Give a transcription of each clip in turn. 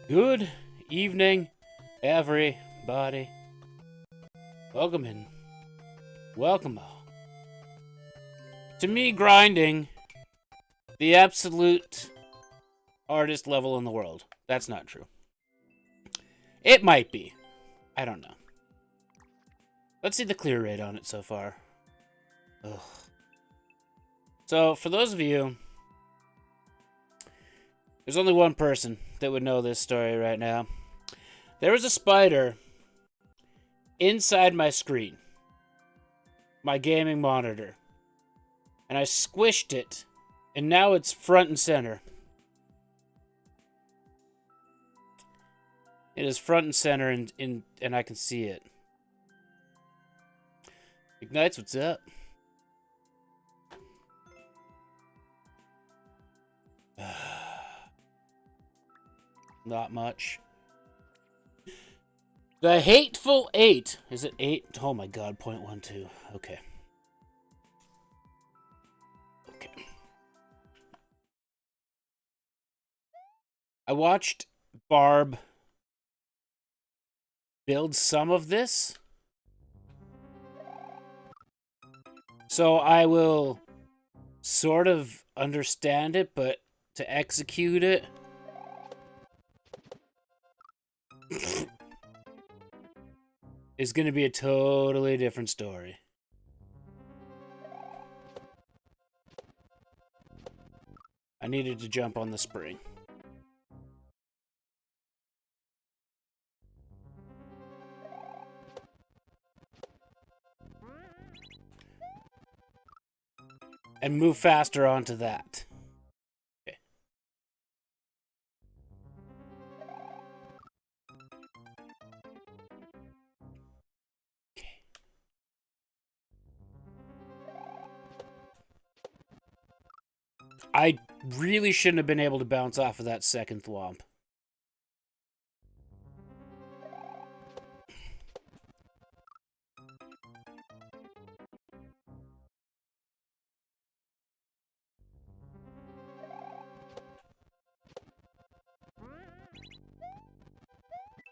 Good evening, everybody. Welcome in. Welcome all. To me, grinding the absolute hardest level in the world. That's not true. It might be. I don't know. Let's see the clear rate on it so far. Ugh. So, for those of you, there's only one person that would know this story right now. There was a spider inside my screen, my gaming monitor, and I squished it, and now it's front and center. It is front and center, and I can see it. Ignites, what's up? Not much. The Hateful Eight. Is it 8? Oh my god, 0.12. Okay. Okay. I watched Barb build some of this. So I will sort of understand it, but to execute it is going to be a totally different story. I needed to jump on the spring. And move faster onto that. Okay. I really shouldn't have been able to bounce off of that second thwomp.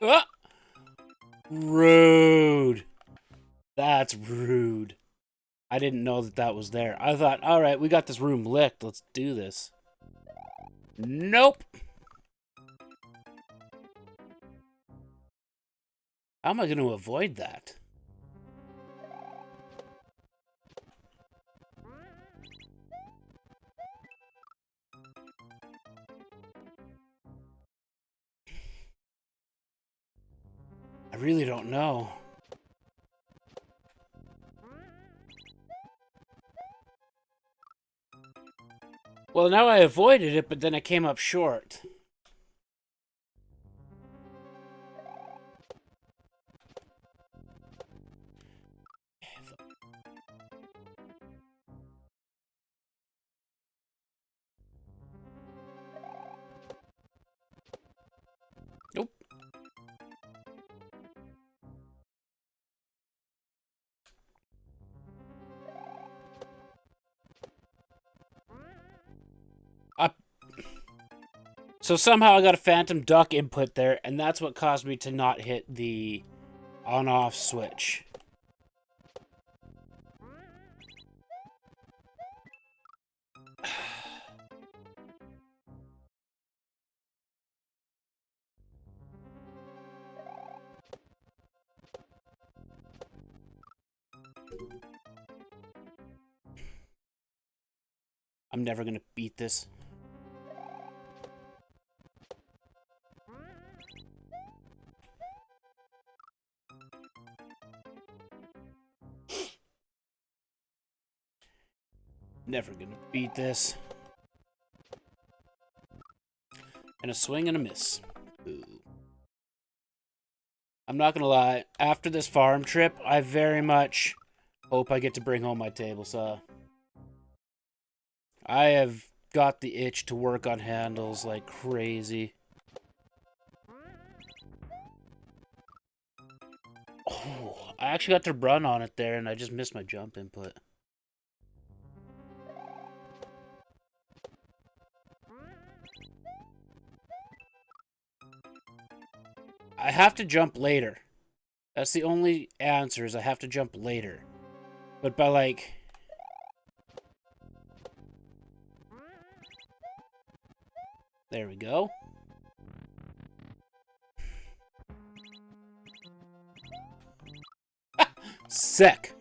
Ah! Rude. That's rude. I didn't know that that was there. I thought, alright, we got this room licked. Let's do this. Nope. How am I going to avoid that? I really don't know. Well, now I avoided it, but then I came up short. Nope. So somehow I got a phantom duck input there, and that's what caused me to not hit the on-off switch. I'm never gonna beat this. Never gonna beat this. And a swing and a miss. Ooh. I'm not gonna lie, after this farm trip, I very much hope I get to bring home my table saw. I have got the itch to work on handles like crazy. Oh, I actually got to run on it there, and I just missed my jump input. I have to jump later. That's the only answer, is I have to jump later. But by like... There we go. Sick.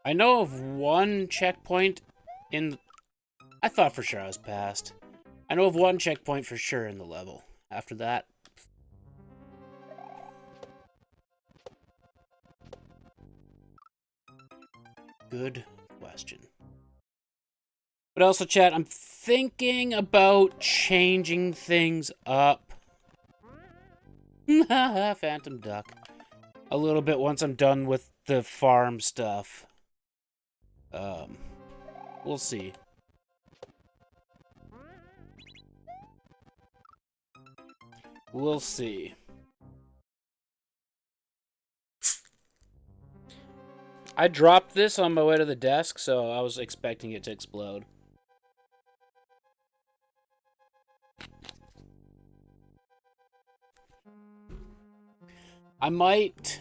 I know of one checkpoint in... I thought for sure I was past. I know of one checkpoint for sure in the level. After that... Good question. But also, chat, I'm thinking about changing things up. Phantom Duck. A little bit once I'm done with the farm stuff. We'll see. We'll see. I dropped this on my way to the desk, so I was expecting it to explode. I might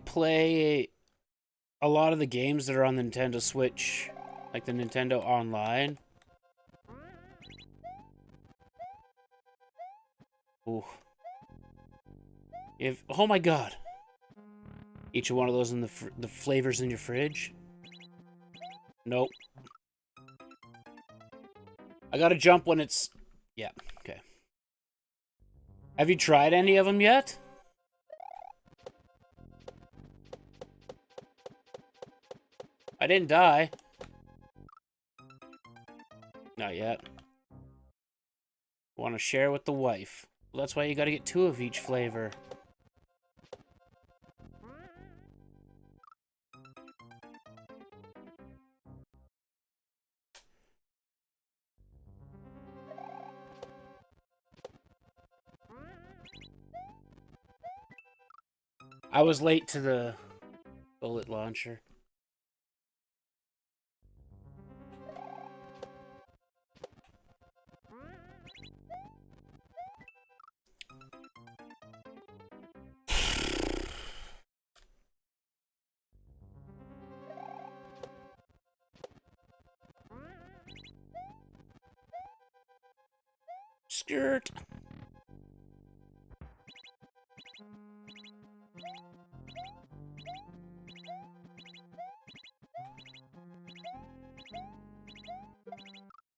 play a lot of the games that are on the Nintendo Switch, like the Nintendo Online. Ooh. Oh my god. Each one of those in the flavors in your fridge? Nope. I gotta jump when it's... Yeah, okay. Have you tried any of them yet? I didn't die. Not yet. Want to share with the wife. Well, that's why you gotta get 2 of each flavor. I was late to the bullet launcher. Skirt.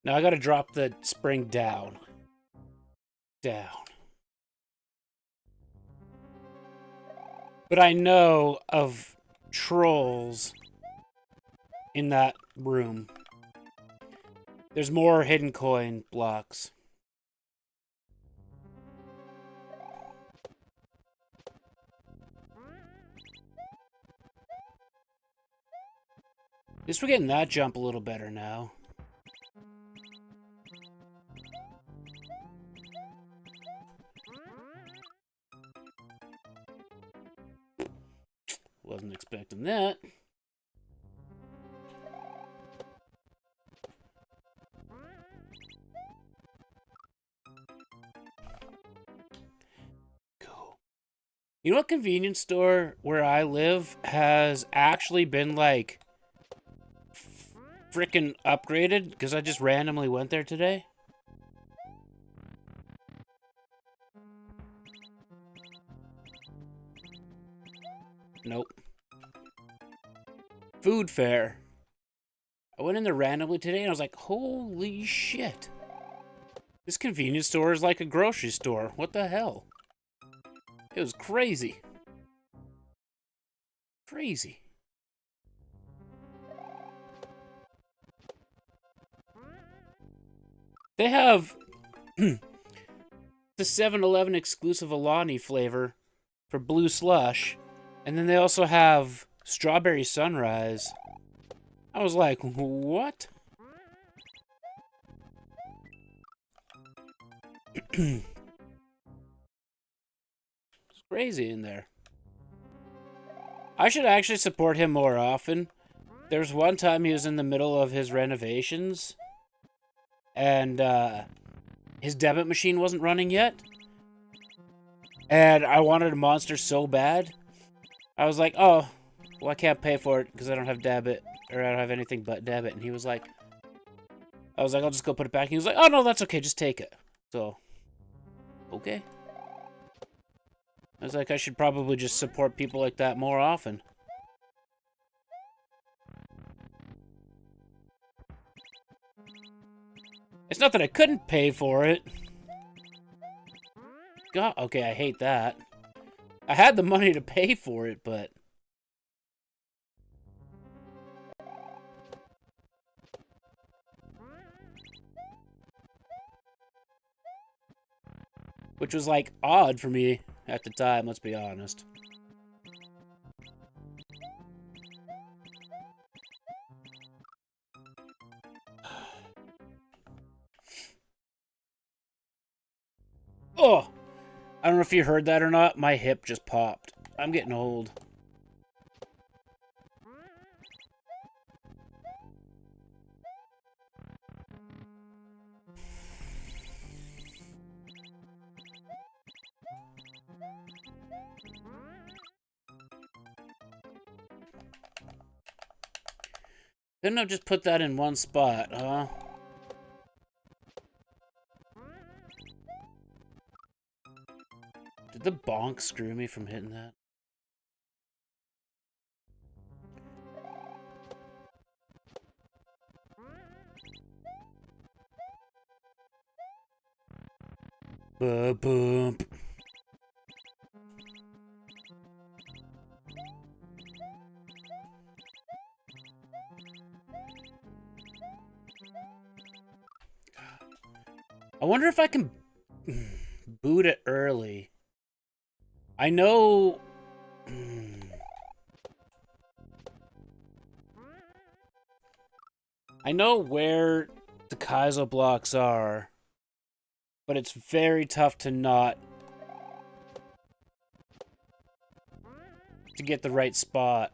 Now I gotta drop the spring down. Down. But I know of trolls in that room. There's more hidden coin blocks. At least we're getting that jump a little better now. Wasn't expecting that. Cool. You know what convenience store where I live has actually been like frickin' upgraded? Because I just randomly went there today. Nope. Food fair. I went in there randomly today and I was like, holy shit. This convenience store is like a grocery store. What the hell? It was crazy. Crazy. They have the 7-Eleven exclusive Alani flavor for Blue Slush. And then they also have Strawberry Sunrise. I was like, what? It's crazy in there. I should actually support him more often. There's one time he was in the middle of his renovations, and his debit machine wasn't running yet. And I wanted a monster so bad. I was like, oh, well, I can't pay for it because I don't have debit, or I don't have anything but debit. And he was like, I was like, I'll just go put it back. And he was like, oh, no, that's okay. Just take it. So, okay. I was like, I should probably just support people like that more often. It's not that I couldn't pay for it. God, okay, I hate that. I had the money to pay for it, but... which was, like, odd for me at the time, let's be honest. Oh! I don't know if you heard that or not, my hip just popped. I'm getting old. Couldn't have just put that in one spot, huh? Did the bonk screw me from hitting that? Bump. I wonder if I can boot it early. I know... I know where the Kaizo blocks are, but it's very tough to not... to get the right spot.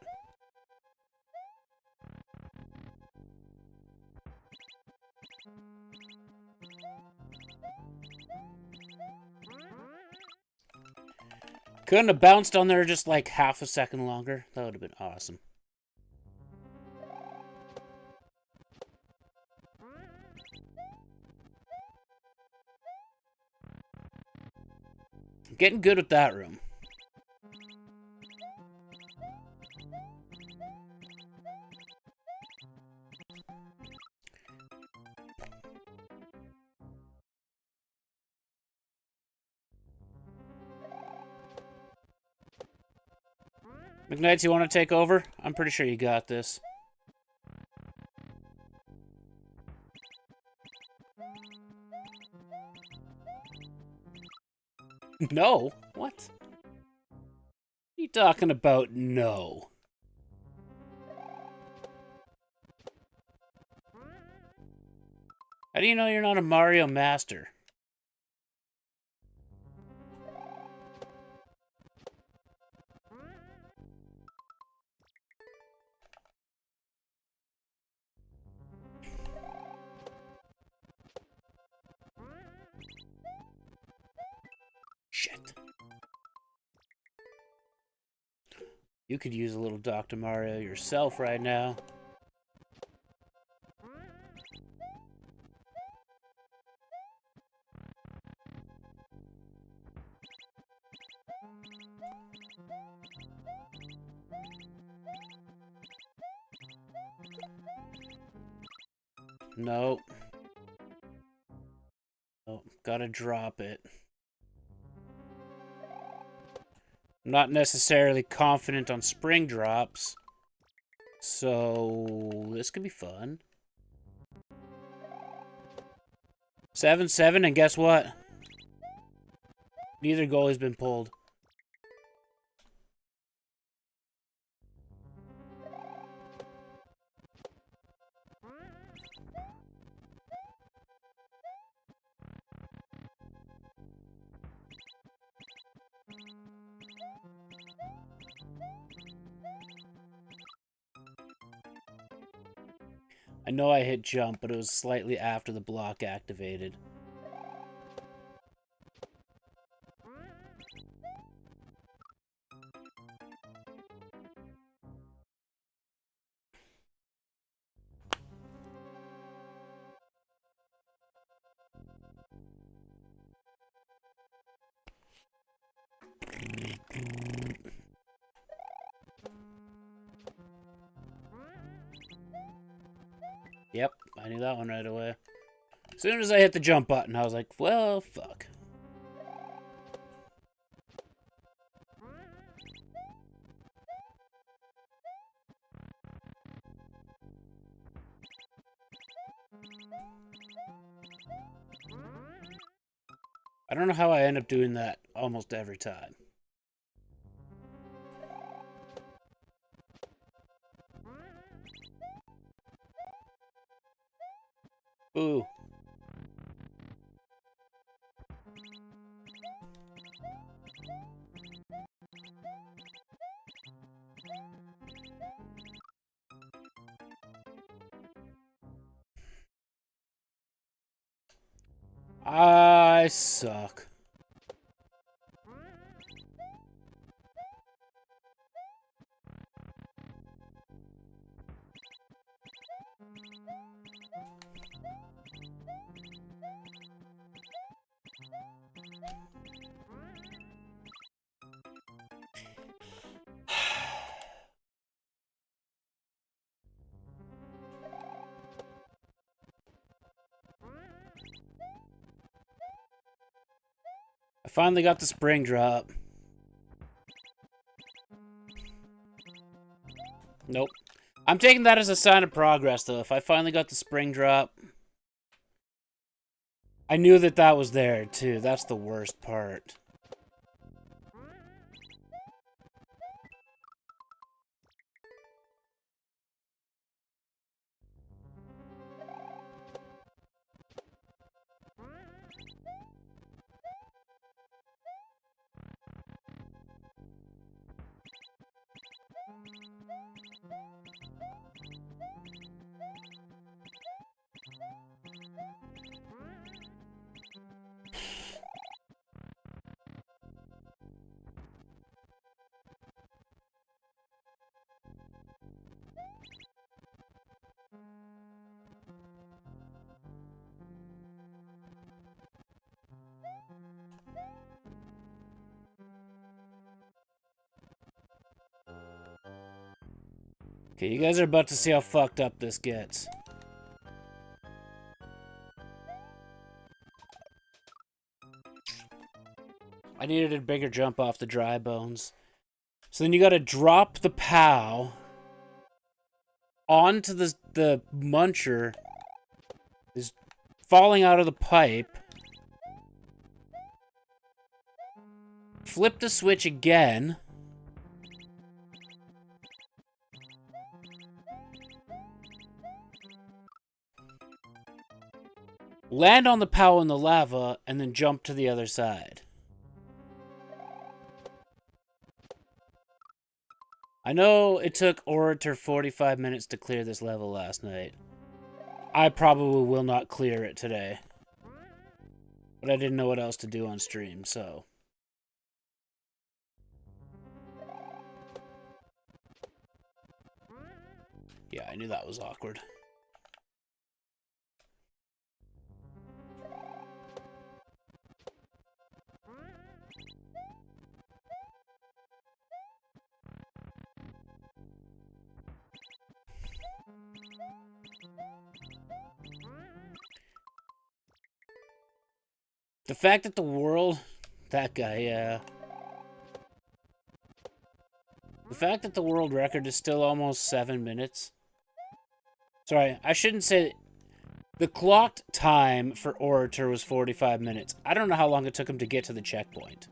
Couldn't have bounced on there just like half a second longer. That would have been awesome. Getting good with that room. McKnights, you want to take over? I'm pretty sure you got this. No? What? What are you talking about, no? How do you know you're not a Mario master? Shit. You could use a little Dr. Mario yourself right now. No. Oh, gotta drop it. I'm not necessarily confident on spring drops, so this could be fun. 7-7, and guess what? Neither goalie's been pulled. I know I hit jump, but it was slightly after the block activated. Yep, I knew that one right away. As soon as I hit the jump button, I was like, well, fuck. I don't know how I end up doing that almost every time. Ooh. I suck. I finally got the spring drop. Nope. I'm taking that as a sign of progress, though. If I finally got the spring drop... I knew that that was there, too. That's the worst part. Okay, you guys are about to see how fucked up this gets. I needed a bigger jump off the dry bones. So then you gotta drop the POW onto the muncher is falling out of the pipe. Flip the switch again. Land on the POW in the lava, and then jump to the other side. I know it took Orator 45 minutes to clear this level last night. I probably will not clear it today. But I didn't know what else to do on stream, so... Yeah, I knew that was awkward. The fact that the world... That guy, yeah. The fact that the world record is still almost 7 minutes. Sorry, I shouldn't say... The clocked time for Orator was 45 minutes. I don't know how long it took him to get to the checkpoint.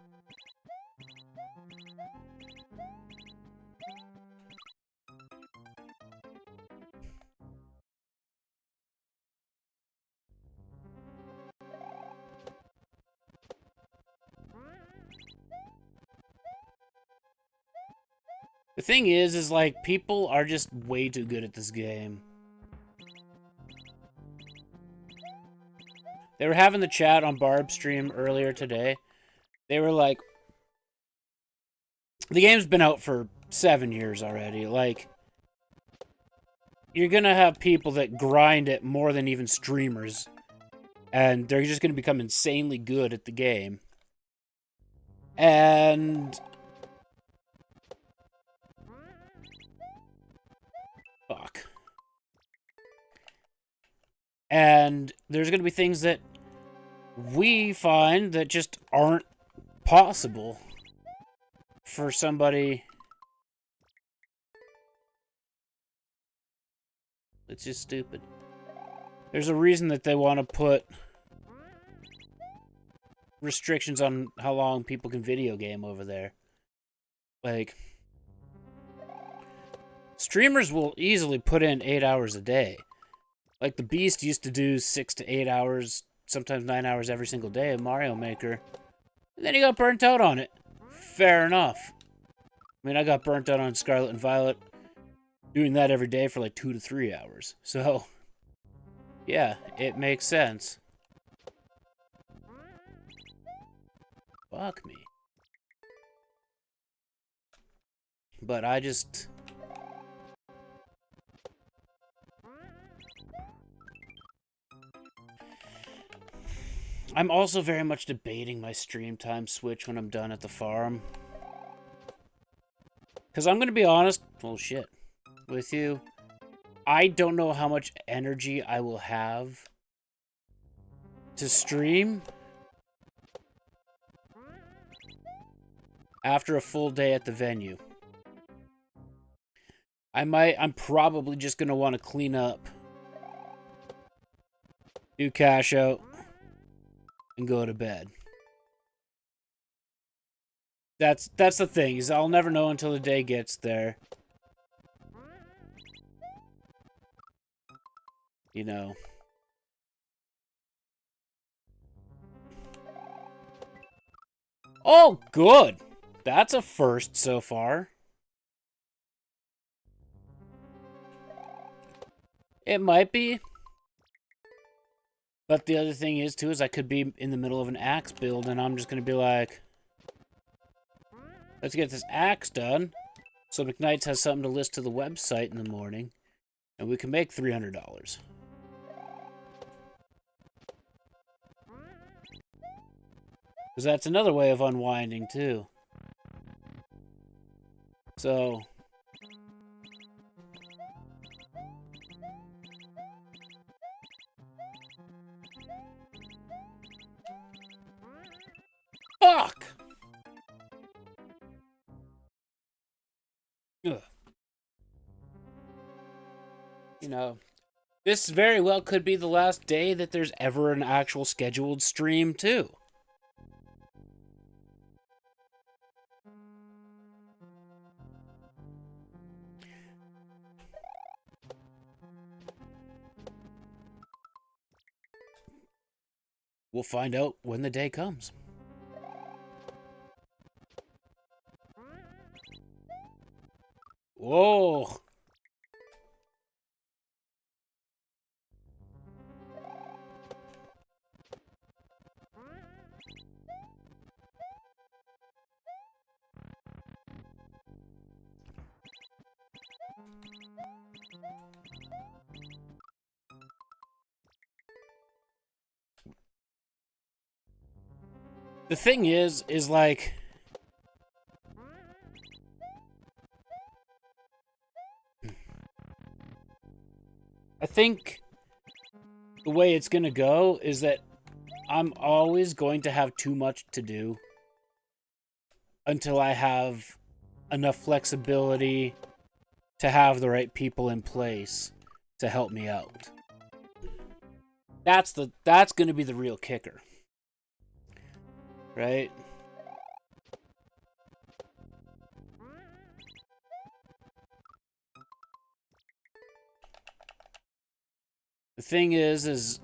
The thing is like, people are just way too good at this game. They were having the chat on Barb stream earlier today. They were like, the game's been out for 7 years already. Like, you're gonna have people that grind it more than even streamers. And they're just gonna become insanely good at the game. And... fuck. And there's gonna be things that we find that just aren't possible for somebody. It's just stupid. There's a reason that they want to put restrictions on how long people can video game over there. Like, streamers will easily put in 8 hours a day. Like, the Beast used to do 6 to 8 hours, sometimes 9 hours every single day in Mario Maker. And then he got burnt out on it. Fair enough. I mean, I got burnt out on Scarlet and Violet doing that every day for like 2 to 3 hours. So, yeah, it makes sense. Fuck me. But I just... I'm also very much debating my stream time switch when I'm done at the farm. Because I'm going to be honest, well, shit, with you. I don't know how much energy I will have to stream after a full day at the venue. I'm probably just going to want to clean up, do cash out, and go to bed. That's the thing, is I'll never know until the day gets there. You know. Oh, good! That's a first so far. It might be. But the other thing is, too, is I could be in the middle of an axe build, and I'm just going to be like, let's get this axe done, so McKnights has something to list to the website in the morning, and we can make $300. Because that's another way of unwinding, too. So... fuck! Ugh. You know, this very well could be the last day that there's ever an actual scheduled stream, too. We'll find out when the day comes. Whoa! The thing is like... I think the way it's gonna go is that I'm always going to have too much to do until I have enough flexibility to have the right people in place to help me out. That's gonna be the real kicker. Right? The thing is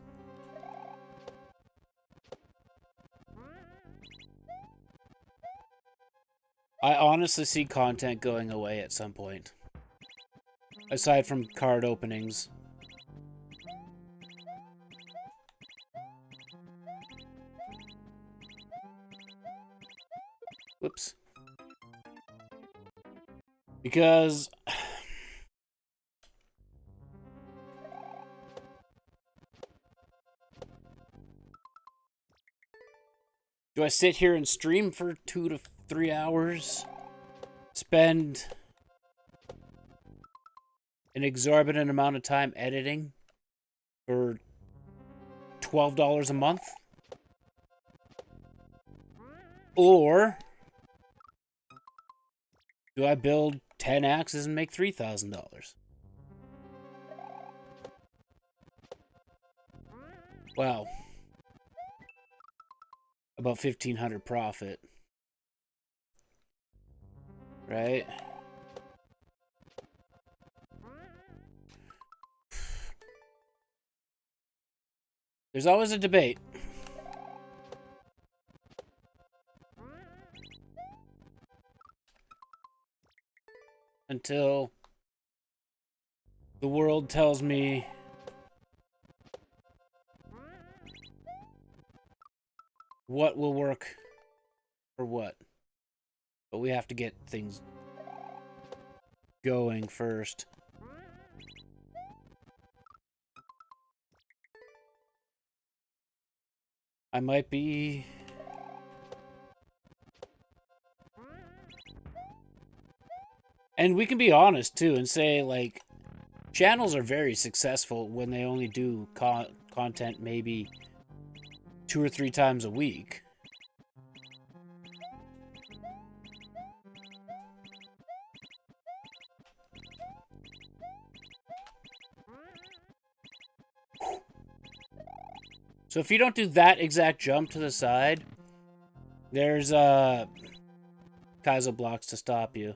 I honestly see content going away at some point. Aside from card openings. Because do I sit here and stream for 2 to 3 hours? Spend an exorbitant amount of time editing for $12 a month? Or do I build 10 axes and make $3,000? Wow. About 1,500 profit. Right? There's always a debate. Until the world tells me what will work for what. But we have to get things going first. I might be... And we can be honest, too, and say, like, channels are very successful when they only do content maybe 2 or 3 times a week. So if you don't do that exact jump to the side, there's Kaizo blocks to stop you.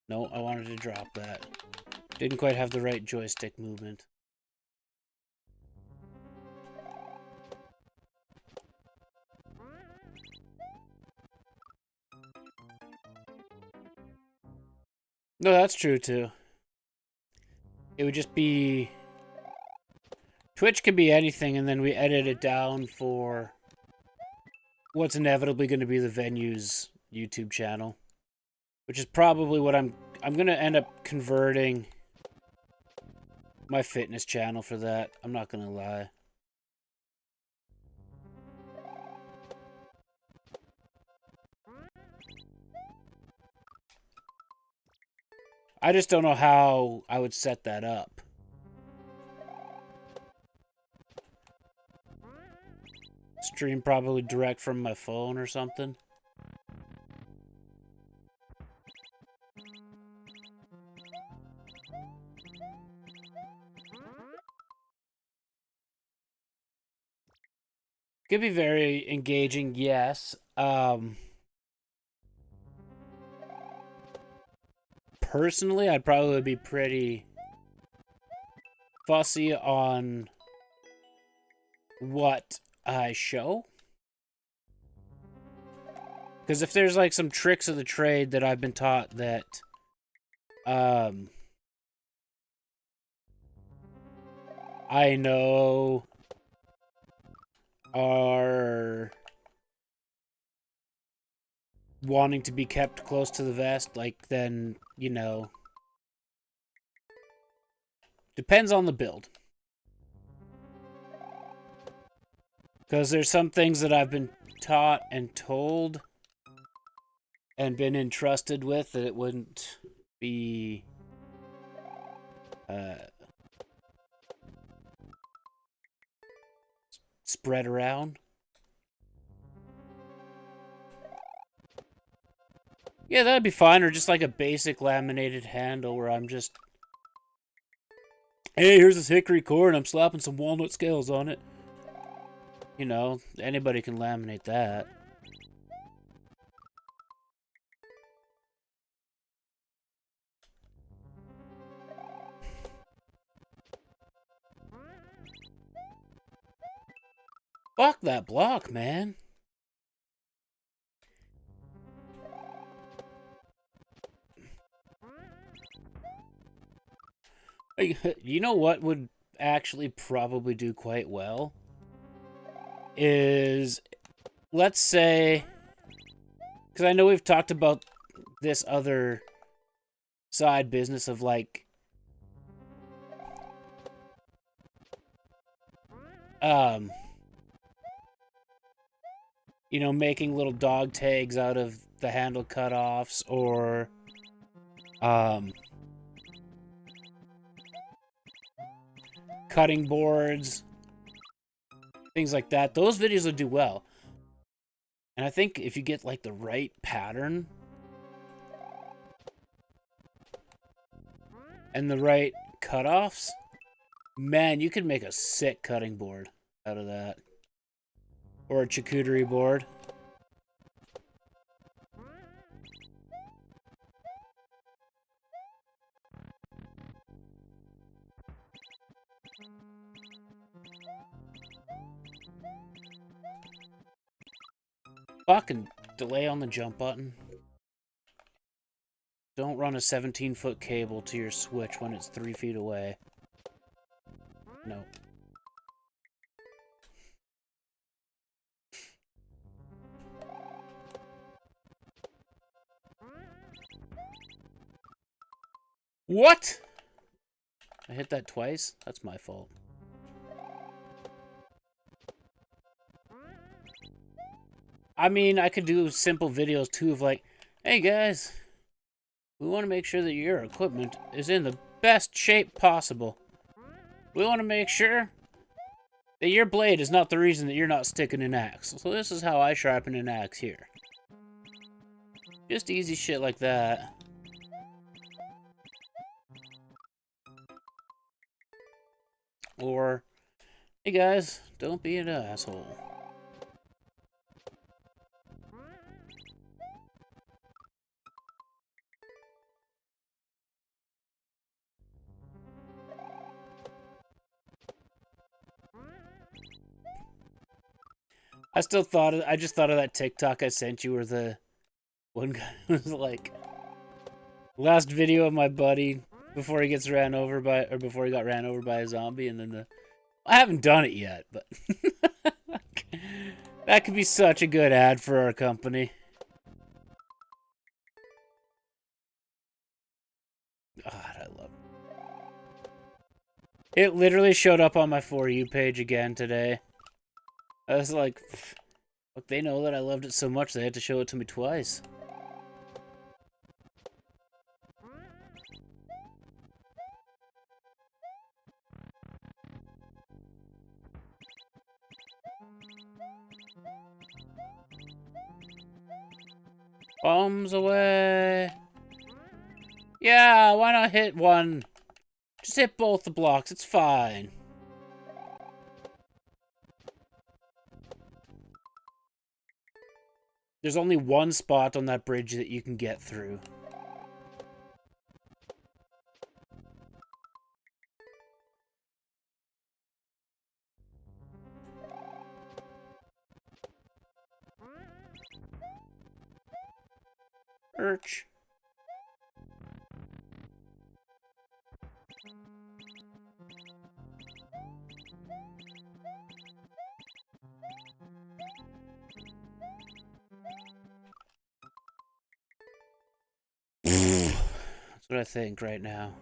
No, I wanted to drop that. Didn't quite have the right joystick movement. No, that's true too. It would just be... Twitch can be anything, and then we edit it down for what's inevitably going to be the venue's YouTube channel. Which is probably what I'm going to end up converting my fitness channel for that. I'm not going to lie. I just don't know how I would set that up. Stream probably direct from my phone or something. Could be very engaging, yes. Personally, I'd probably be pretty fussy on what I show. Because if there's like some tricks of the trade that I've been taught that I know are wanting to be kept close to the vest, like, then, you know, depends on the build. Because there's some things that I've been taught and told and been entrusted with that it wouldn't be spread around. Yeah, that'd be fine, or just like a basic laminated handle where I'm just, hey, here's this hickory core and I'm slapping some walnut scales on it. You know, anybody can laminate that. Fuck that block, man. You know what would actually probably do quite well? Is, let's say, because I know we've talked about this other side business of like, you know, making little dog tags out of the handle cutoffs, or, cutting boards, things like that. Those videos would do well. And I think if you get, like, the right pattern and the right cutoffs, man, you could make a sick cutting board out of that. Or a charcuterie board. Fucking delay on the jump button. Don't run a 17-foot cable to your Switch when it's 3 feet away. No. What? I hit that twice? That's my fault. I mean, I could do simple videos too of like, hey guys, we want to make sure that your equipment is in the best shape possible. We want to make sure that your blade is not the reason that you're not sticking an axe. So this is how I sharpen an axe here. Just easy shit like that. Or, hey guys, don't be an asshole. I just thought of that TikTok I sent you where the one guy was like, last video of my buddy before he gets ran over by, or before he got ran over by a zombie, and then I haven't done it yet, but that could be such a good ad for our company. God, I love it. It literally showed up on my For You page again today. I was like, fuck, they know that I loved it so much they had to show it to me twice. Bombs away. Yeah, why not hit one? Just hit both the blocks, it's fine. There's only one spot on that bridge that you can get through. Urch. That's what I think right now.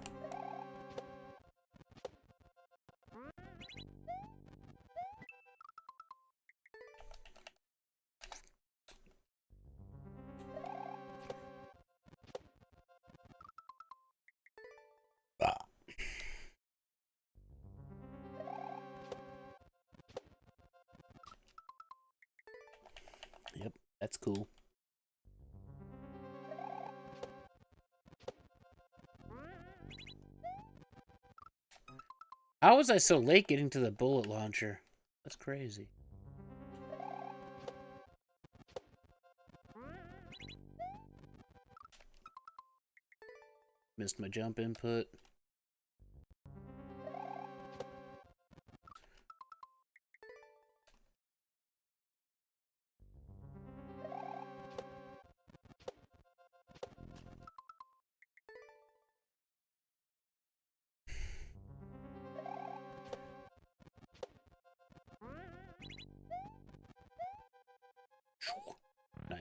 Yep, that's cool. How was I so late getting to the bullet launcher? That's crazy. Missed my jump input.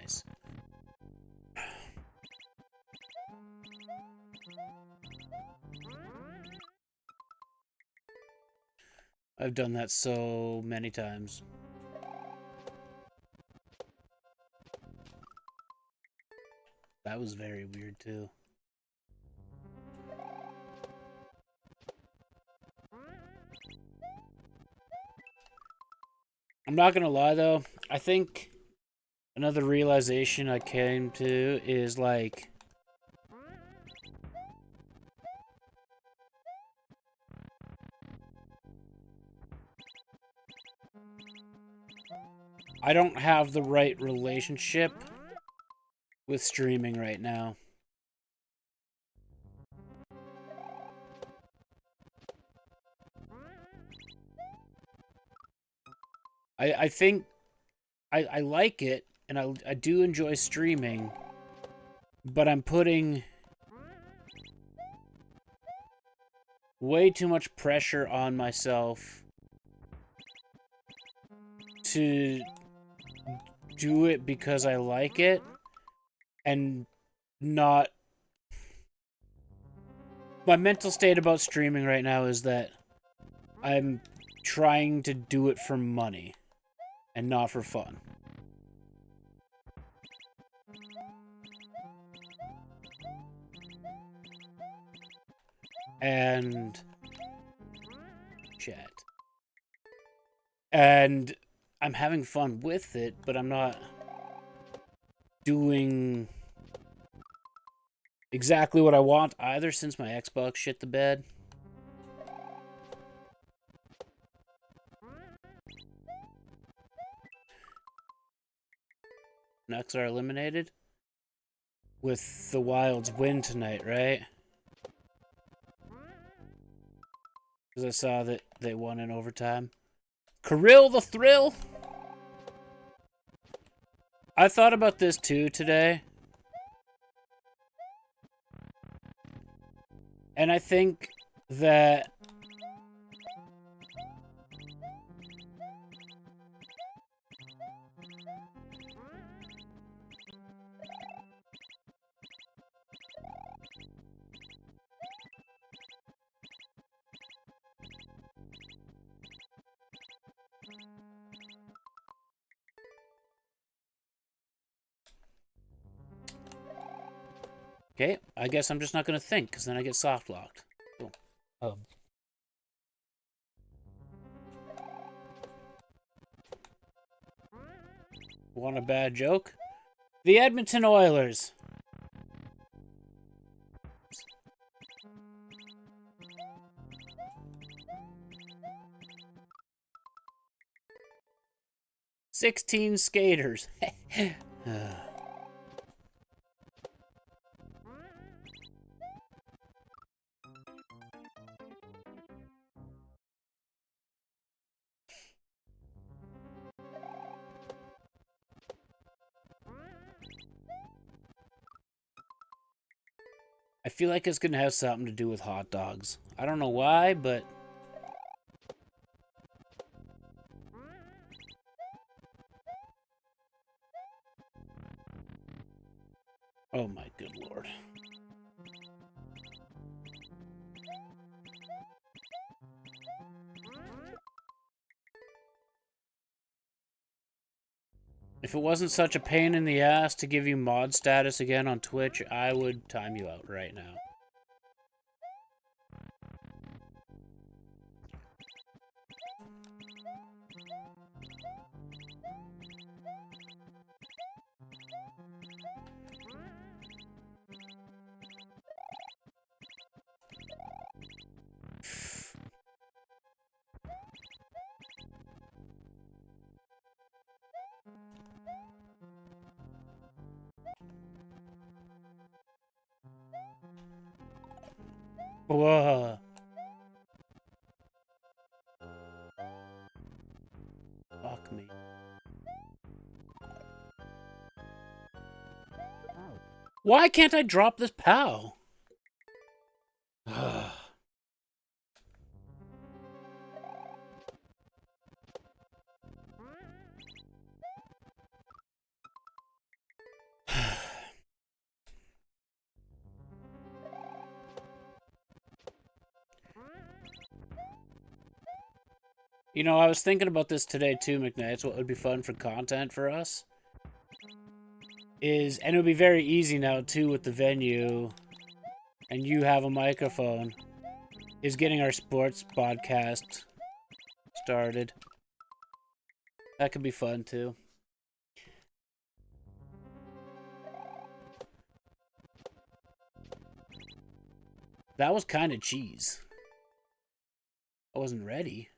Nice. I've done that so many times. That was very weird, too. I'm not gonna lie, though. I think another realization I came to is, like... I don't have the right relationship with streaming right now. I think I like it, and I do enjoy streaming, but I'm putting way too much pressure on myself to do it because I like it, and not... My mental state about streaming right now is that I'm trying to do it for money and not for fun. And chat. And I'm having fun with it, but I'm not doing exactly what I want either, since my Xbox shit the bed. Nucks are eliminated with the Wild's win tonight, right? Because I saw that they won in overtime. Kirill the Thrill! I thought about this too today. And I think that okay, I guess I'm just not going to think, because then I get soft locked. Cool. Want a bad joke? The Edmonton Oilers. "16 skaters." I feel like it's gonna have something to do with hot dogs. I don't know why, but... Oh my good lord. If it wasn't such a pain in the ass to give you mod status again on Twitch, I would time you out right now. Whoa. Fuck me. Why can't I drop this POW? You know, I was thinking about this today too, McKnights. What would be fun for content for us is, and it would be very easy now too with the venue, and you have a microphone, is getting our sports podcast started. That could be fun too. That was kind of cheese. I wasn't ready,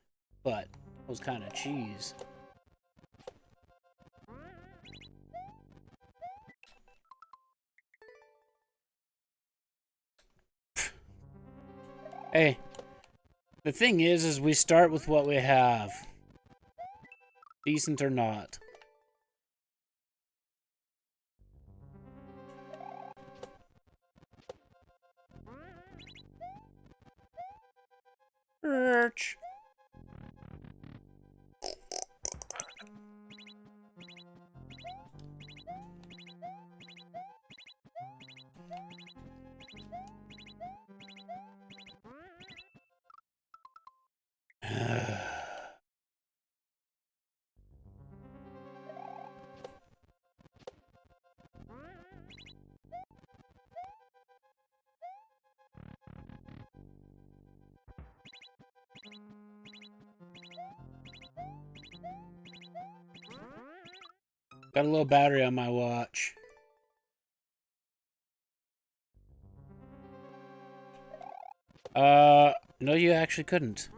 but it was kind of cheese. Hey, the thing is we start with what we have. Decent or not. Urch. Got a little battery on my watch. No, you actually couldn't.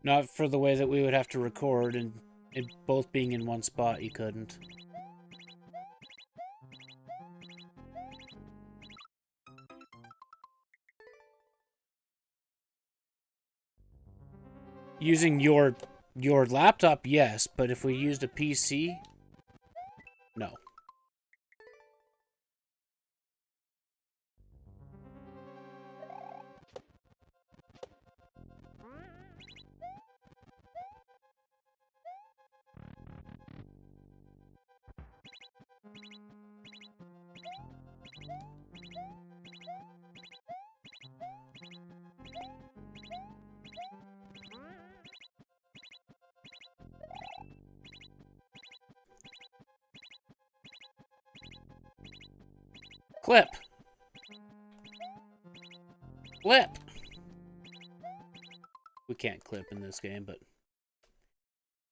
Not for the way that we would have to record, and it both being in one spot, you couldn't. Using your laptop, yes, but if we used a PC, no. Clip. Clip. We can't clip in this game, but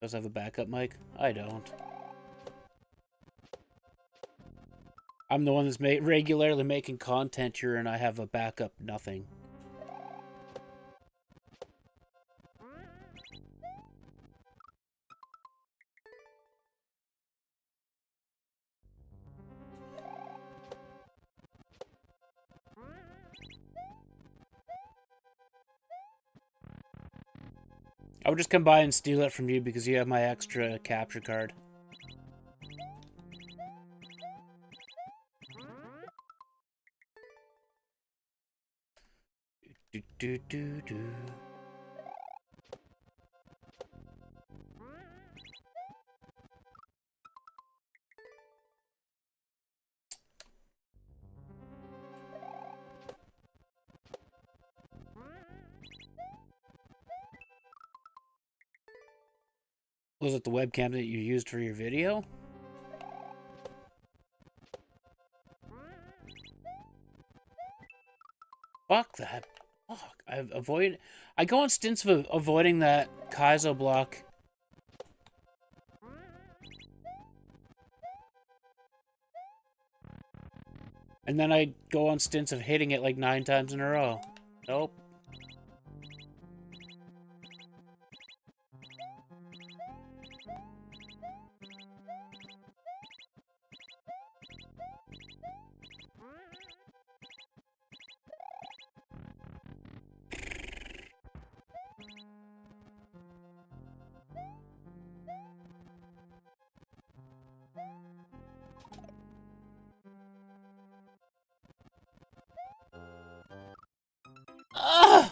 does have a backup mic? I don't. I'm the one that's regularly making content here, and I have a backup nothing. I would just come by and steal it from you because you have my extra capture card. Do do do do. Was it the webcam that you used for your video? Fuck that. Fuck. I go on stints of avoiding that Kaizo block. And then I go on stints of hitting it like 9 times in a row. Nope. Ugh!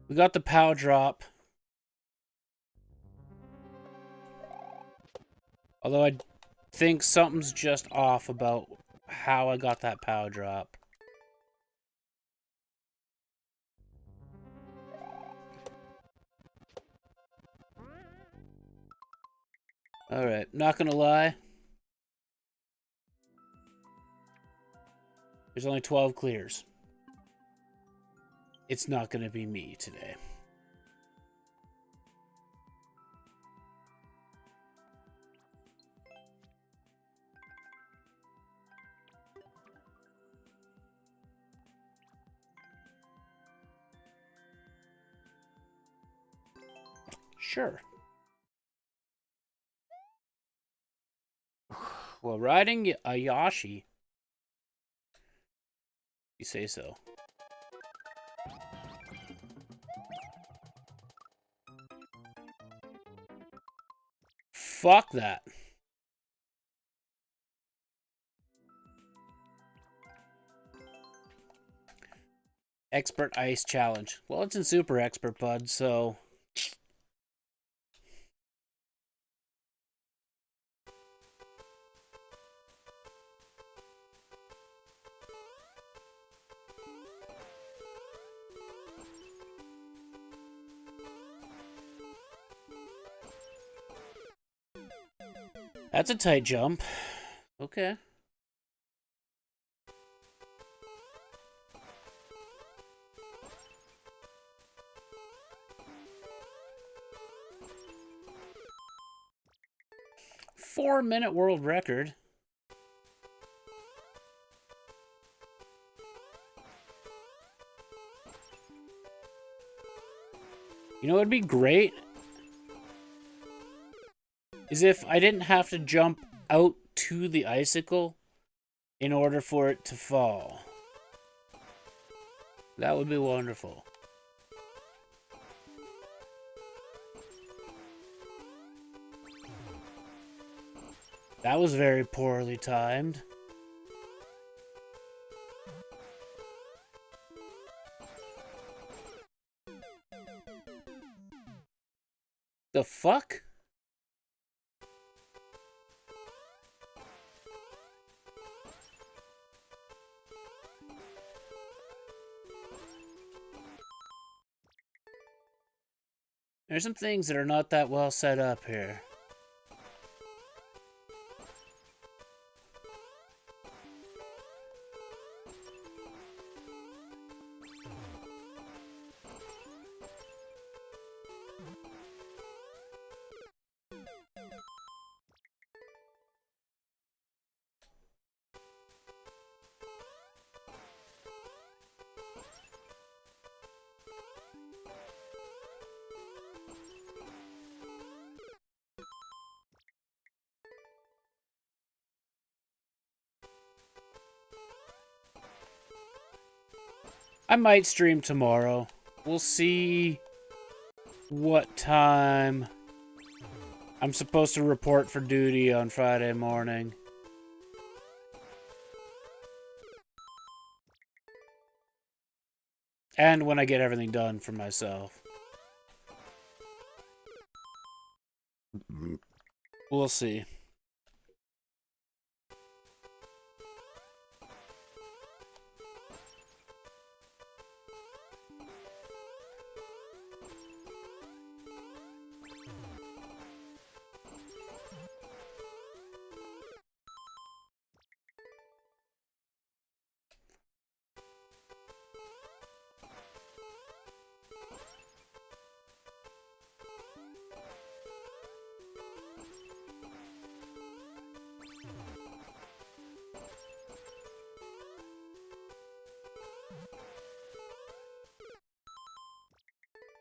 We got the pow drop. Although I think something's just off about how I got that pow drop. Alright, not gonna lie. There's only 12 clears. It's not gonna be me today. Sure. Well, riding a Yoshi. You say so. Fuck that. Expert Ice Challenge. Well, it's in Super Expert, bud, so... That's a tight jump. Okay. Four-minute world record. You know what would be great? Is if I didn't have to jump out to the icicle in order for it to fall. That would be wonderful. That was very poorly timed. The fuck? There's some things that are not that well set up here. I might stream tomorrow. We'll see what time I'm supposed to report for duty on Friday morning. And when I get everything done for myself. We'll see.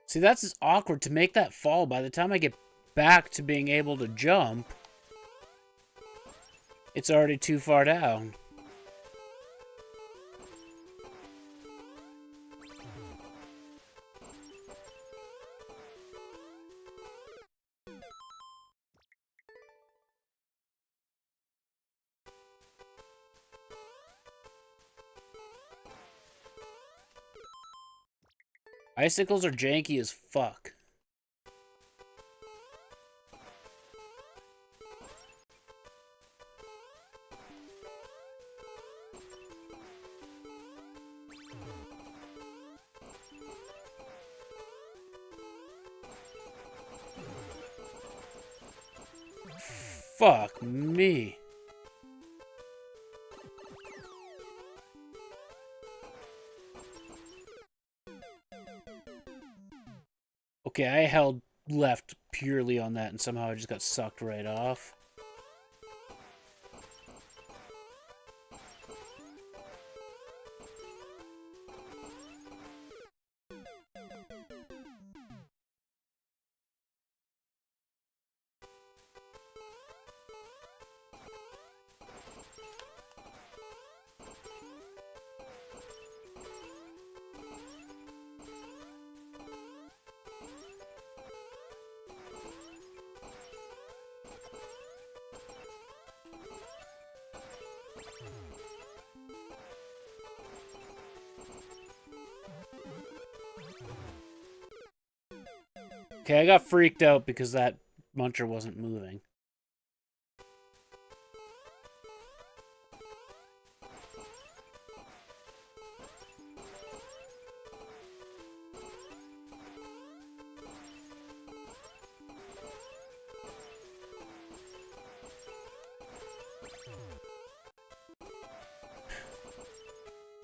See, that's awkward to make that fall. By the time I get back to being able to jump, it's already too far down. Icicles are janky as fuck. Fuck me. Okay, I held left purely on that and somehow I just got sucked right off. Okay, I got freaked out because that muncher wasn't moving.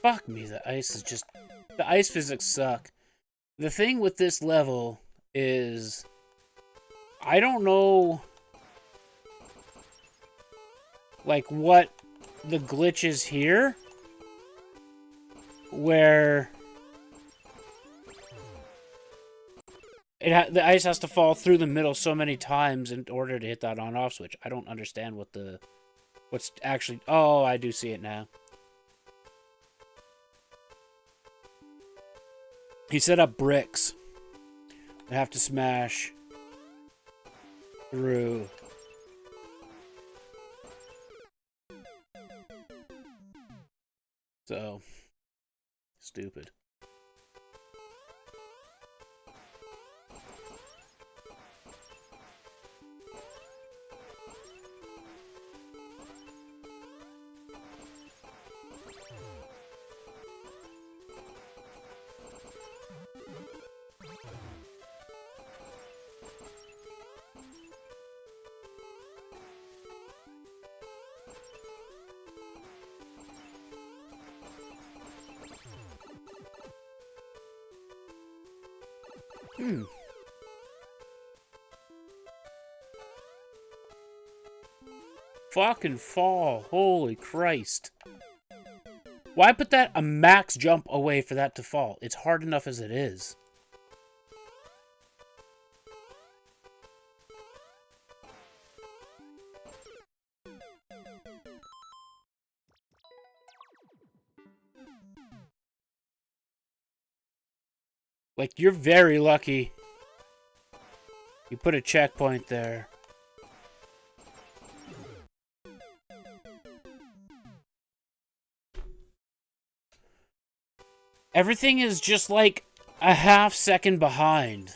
Fuck me, the ice is just... The ice physics suck. The thing with this level is... I don't know... like, what the glitch is here? Where... the ice has to fall through the middle so many times in order to hit that on-off switch. I don't understand what the... what's actually... Oh, I do see it now. He set up bricks. I have to smash through. So, stupid. Fucking fall. Holy Christ. Why put that a max jump away for that to fall? It's hard enough as it is. Like, you're very lucky you put a checkpoint there. Everything is just like a half second behind.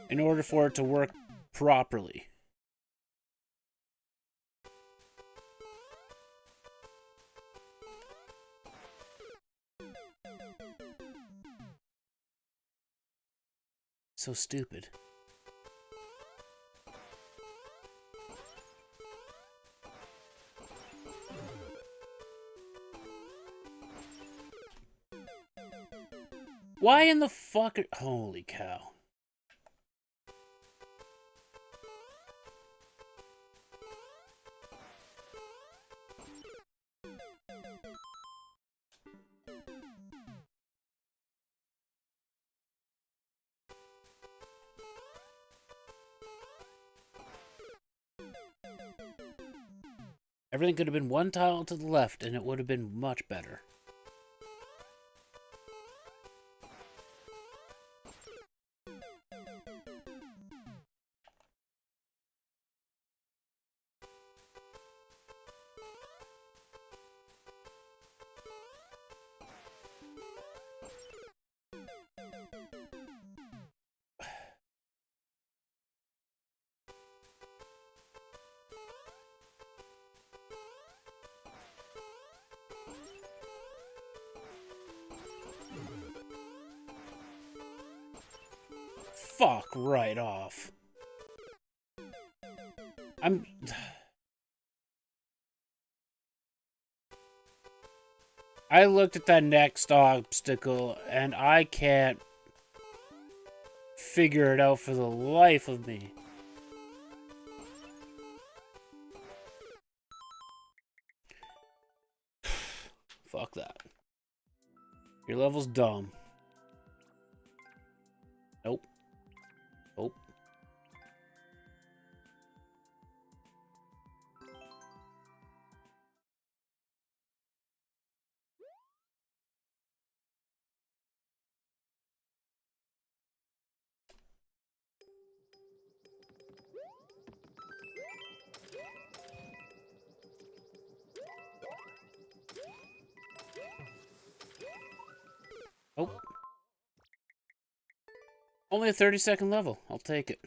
In order for it to work properly. So stupid. Why in the fuck? Holy cow. Everything could have been one tile to the left, and it would have been much better. fuck right off. I looked at that next obstacle, and I can't figure it out for the life of me. Fuck that. Your level's dumb. Nope. Nope. Oh. Only a 30-second level. I'll take it.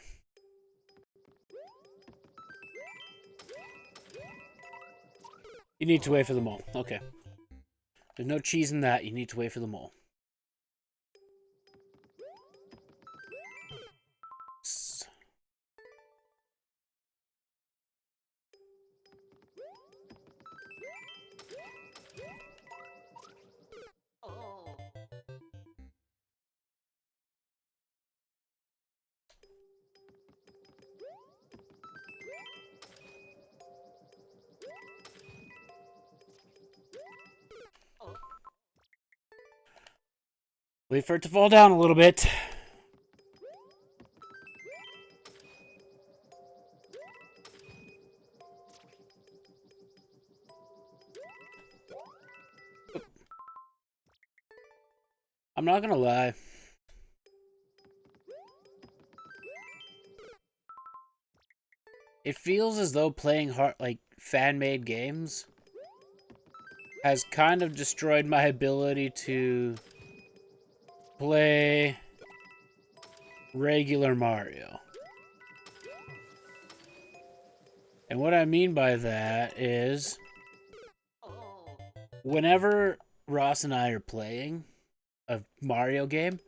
You need to wait for the mole. Okay. There's no cheese in that. You need to wait for the mole. Wait for it to fall down a little bit. I'm not gonna lie. It feels as though playing fan-made games has kind of destroyed my ability to play regular Mario. And what I mean by that is, whenever Ross and I are playing a Mario game,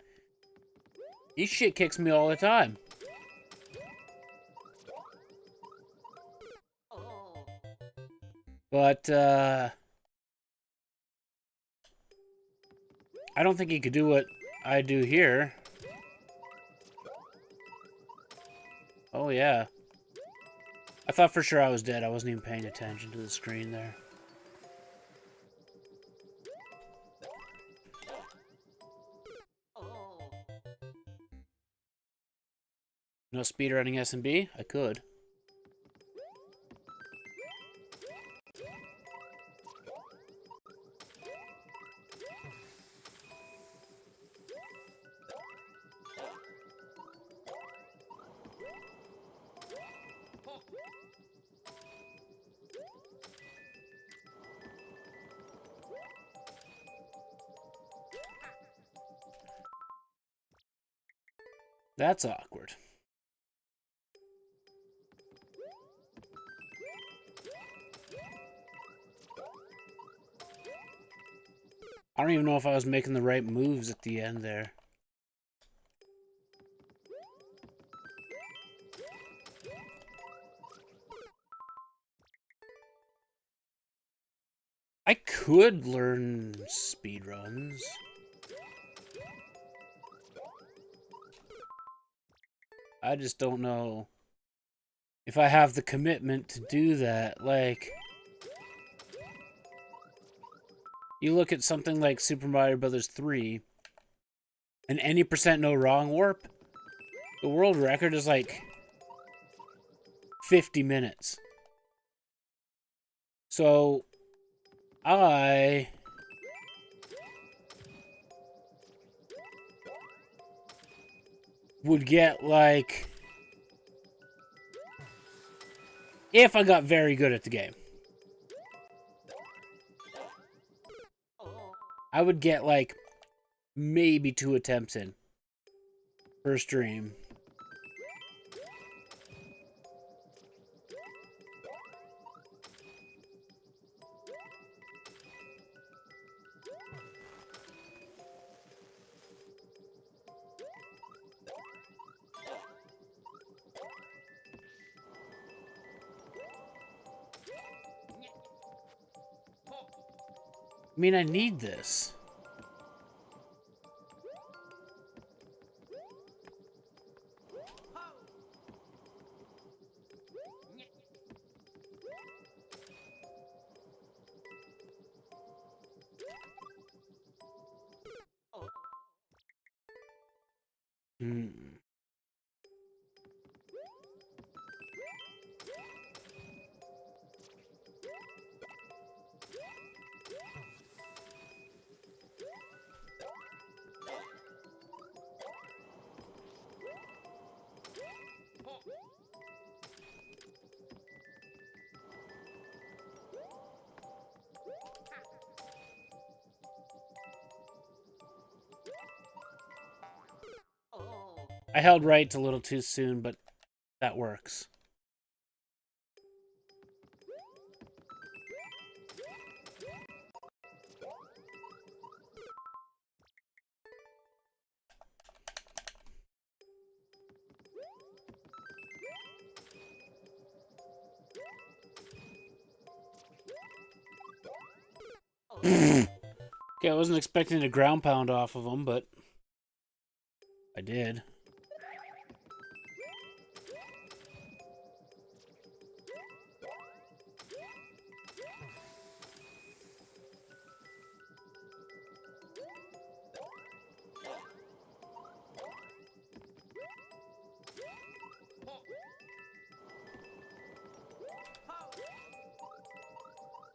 he shit kicks me all the time. But, I don't think he could do what I do here. Oh, yeah. I thought for sure I was dead. I wasn't even paying attention to the screen there. No speedrunning S&B? I could. That's awkward. I don't even know if I was making the right moves at the end there. I could learn speedruns. I just don't know if I have the commitment to do that. Like, you look at something like Super Mario Bros. 3, and any percent no wrong warp, the world record is like 50 minutes. So, I would get, like, if I got very good at the game, I would get, like, maybe 2 attempts in per stream. I mean, I need this. Hmm. I held right a little too soon, but that works. Okay, I wasn't expecting a ground pound off of them, but I did.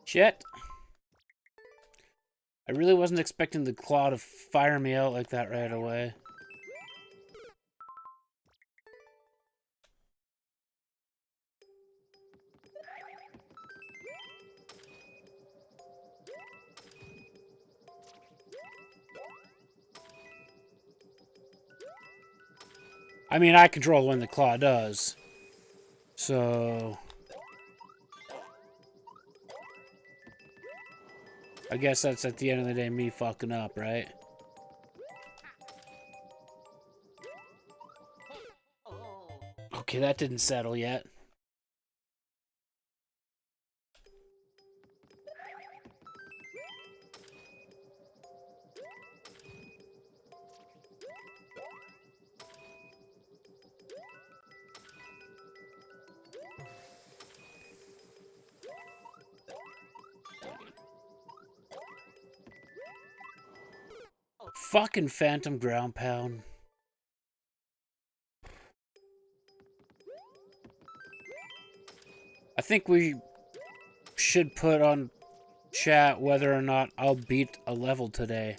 Shit. I really wasn't expecting the claw to fire me out like that right away. I mean, I control when the claw does. So... I guess that's at the end of the day me fucking up, right? Okay, that didn't settle yet. Fucking Phantom Ground Pound. I think we should put on chat whether or not I'll beat a level today.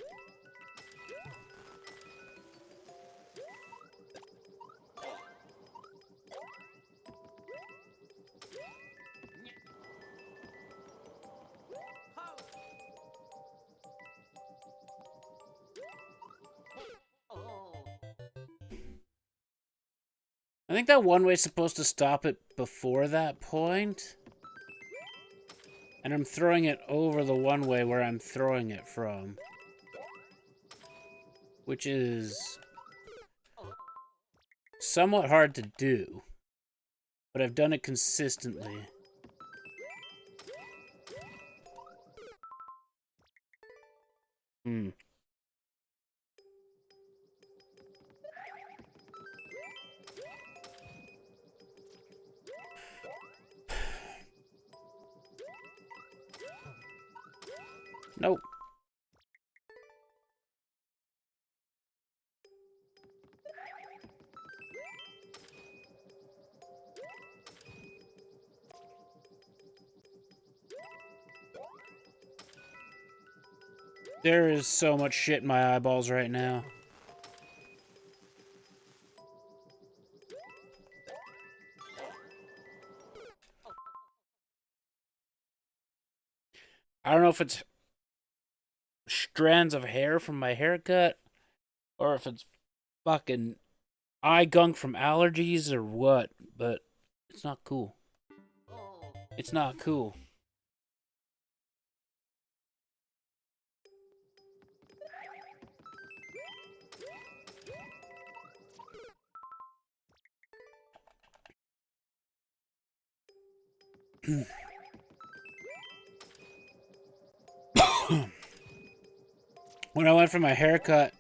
I think that one way's supposed to stop it before that point. And I'm throwing it over the one way where I'm throwing it from. Which is somewhat hard to do. But I've done it consistently. Hmm. Nope. There is so much shit in my eyeballs right now. I don't know if it's strands of hair from my haircut, or if it's fucking eye gunk from allergies or what, but it's not cool. It's not cool. when I went for my haircut,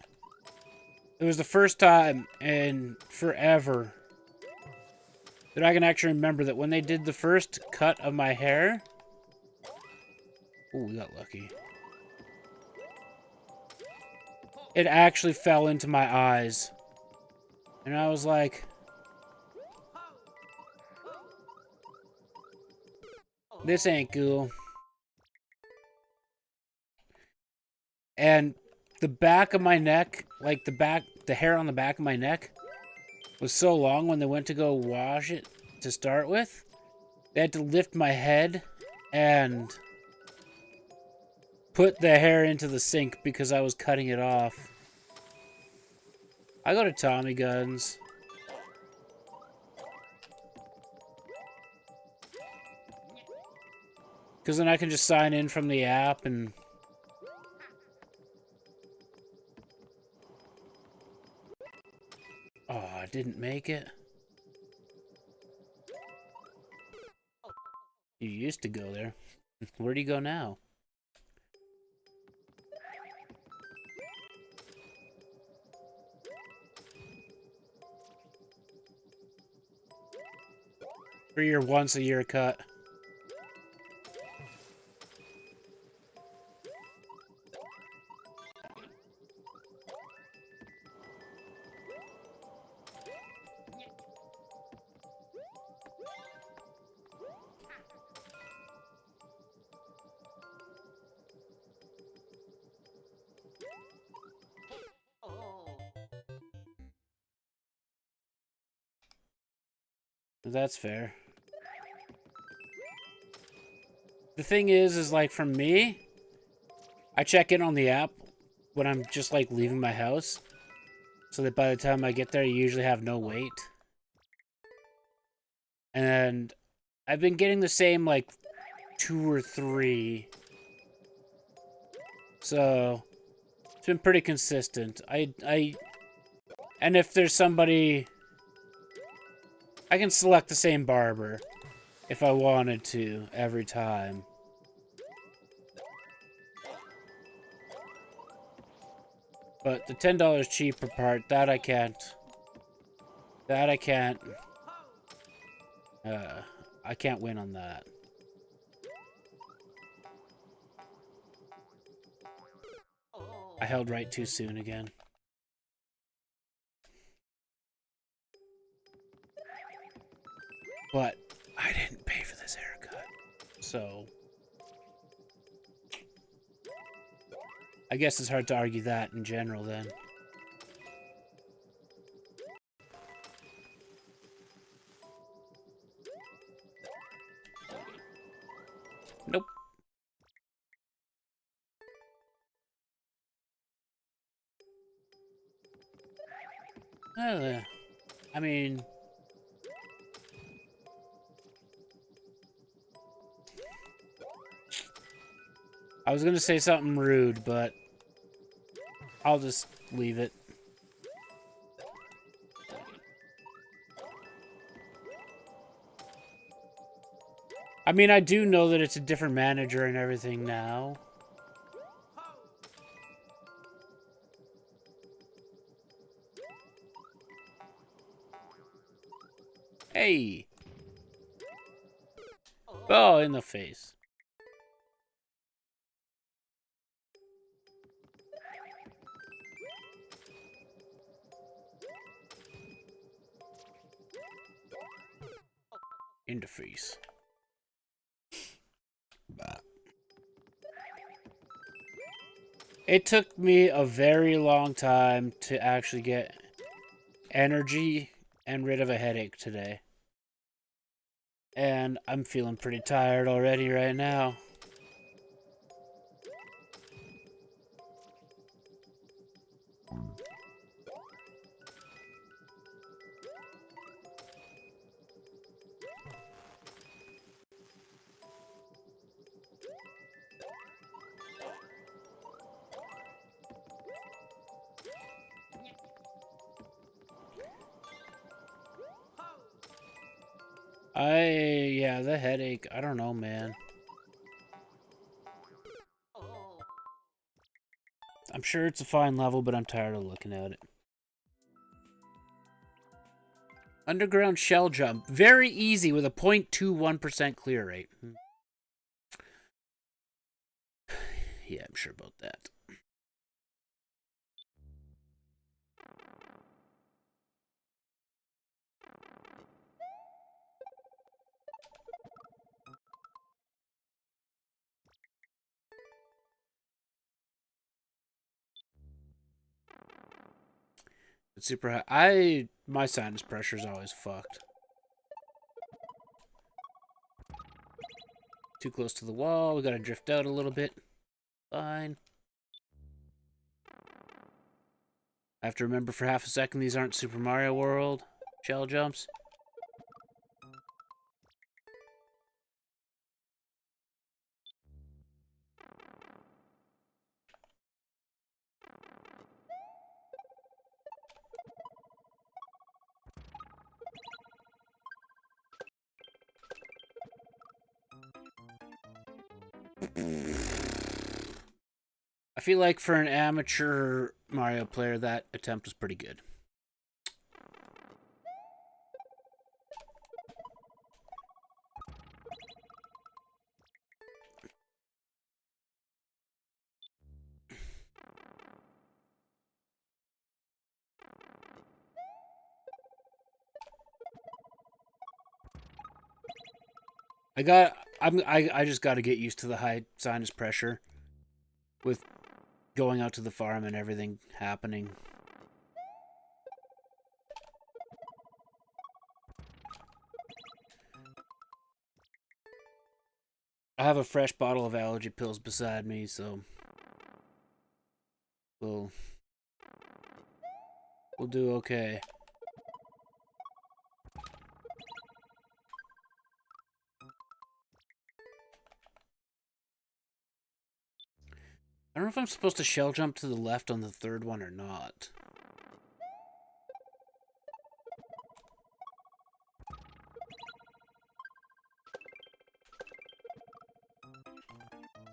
it was the first time in forever that I can actually remember that when they did the first cut of my hair... Ooh, we got lucky. It actually fell into my eyes. And I was like... This ain't cool. And the back of my neck, like the hair on the back of my neck was so long when they went to go wash it to start with. They had to lift my head and put the hair into the sink because I was cutting it off. I go to Tommy Guns. Because then I can just sign in from the app and... Oh, I didn't make it. You used to go there. Where do you go now? For your once-a-year cut. That's fair. The thing is like for me, I check in on the app when I'm just like leaving my house, so that by the time I get there, you usually have no wait. And I've been getting the same like 2 or 3. So it's been pretty consistent. And if there's somebody, I can select the same barber if I wanted to every time. But the $10 cheaper part, that I can't. That I can't. I can't win on that. I held right too soon again. But I didn't pay for this haircut. So I guess it's hard to argue that in general then. Nope. I mean... I was gonna say something rude, but I'll just leave it. I mean, I do know that it's a different manager and everything now. Hey! Oh, in the face. In the face. It took me a very long time to actually get energy and rid of a headache today. And I'm feeling pretty tired already right now. Yeah, the headache, I don't know, man. I'm sure it's a fine level, but I'm tired of looking at it. Underground shell jump. Very easy with a 0.21% clear rate. Yeah, I'm sure about that. It's super high. My sinus pressure is always fucked. Too close to the wall. We gotta drift out a little bit. Fine. I have to remember for half a second these aren't Super Mario World shell jumps. I feel like for an amateur Mario player, that attempt was pretty good. I just got to get used to the high sinus pressure with going out to the farm and everything happening. I have a fresh bottle of allergy pills beside me, so we'll do okay. I don't know if I'm supposed to shell jump to the left on the third one or not.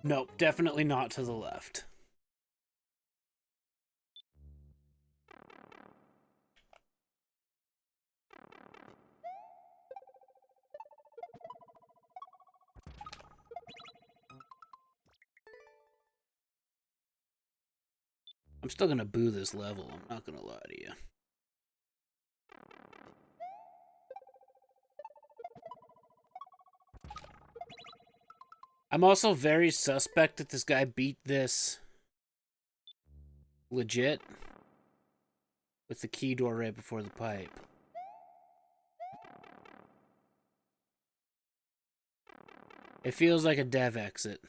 Nope, definitely not to the left. I'm still gonna boo this level, I'm not gonna lie to you. I'm also very suspect that this guy beat this legit with the key door right before the pipe. It feels like a dev exit.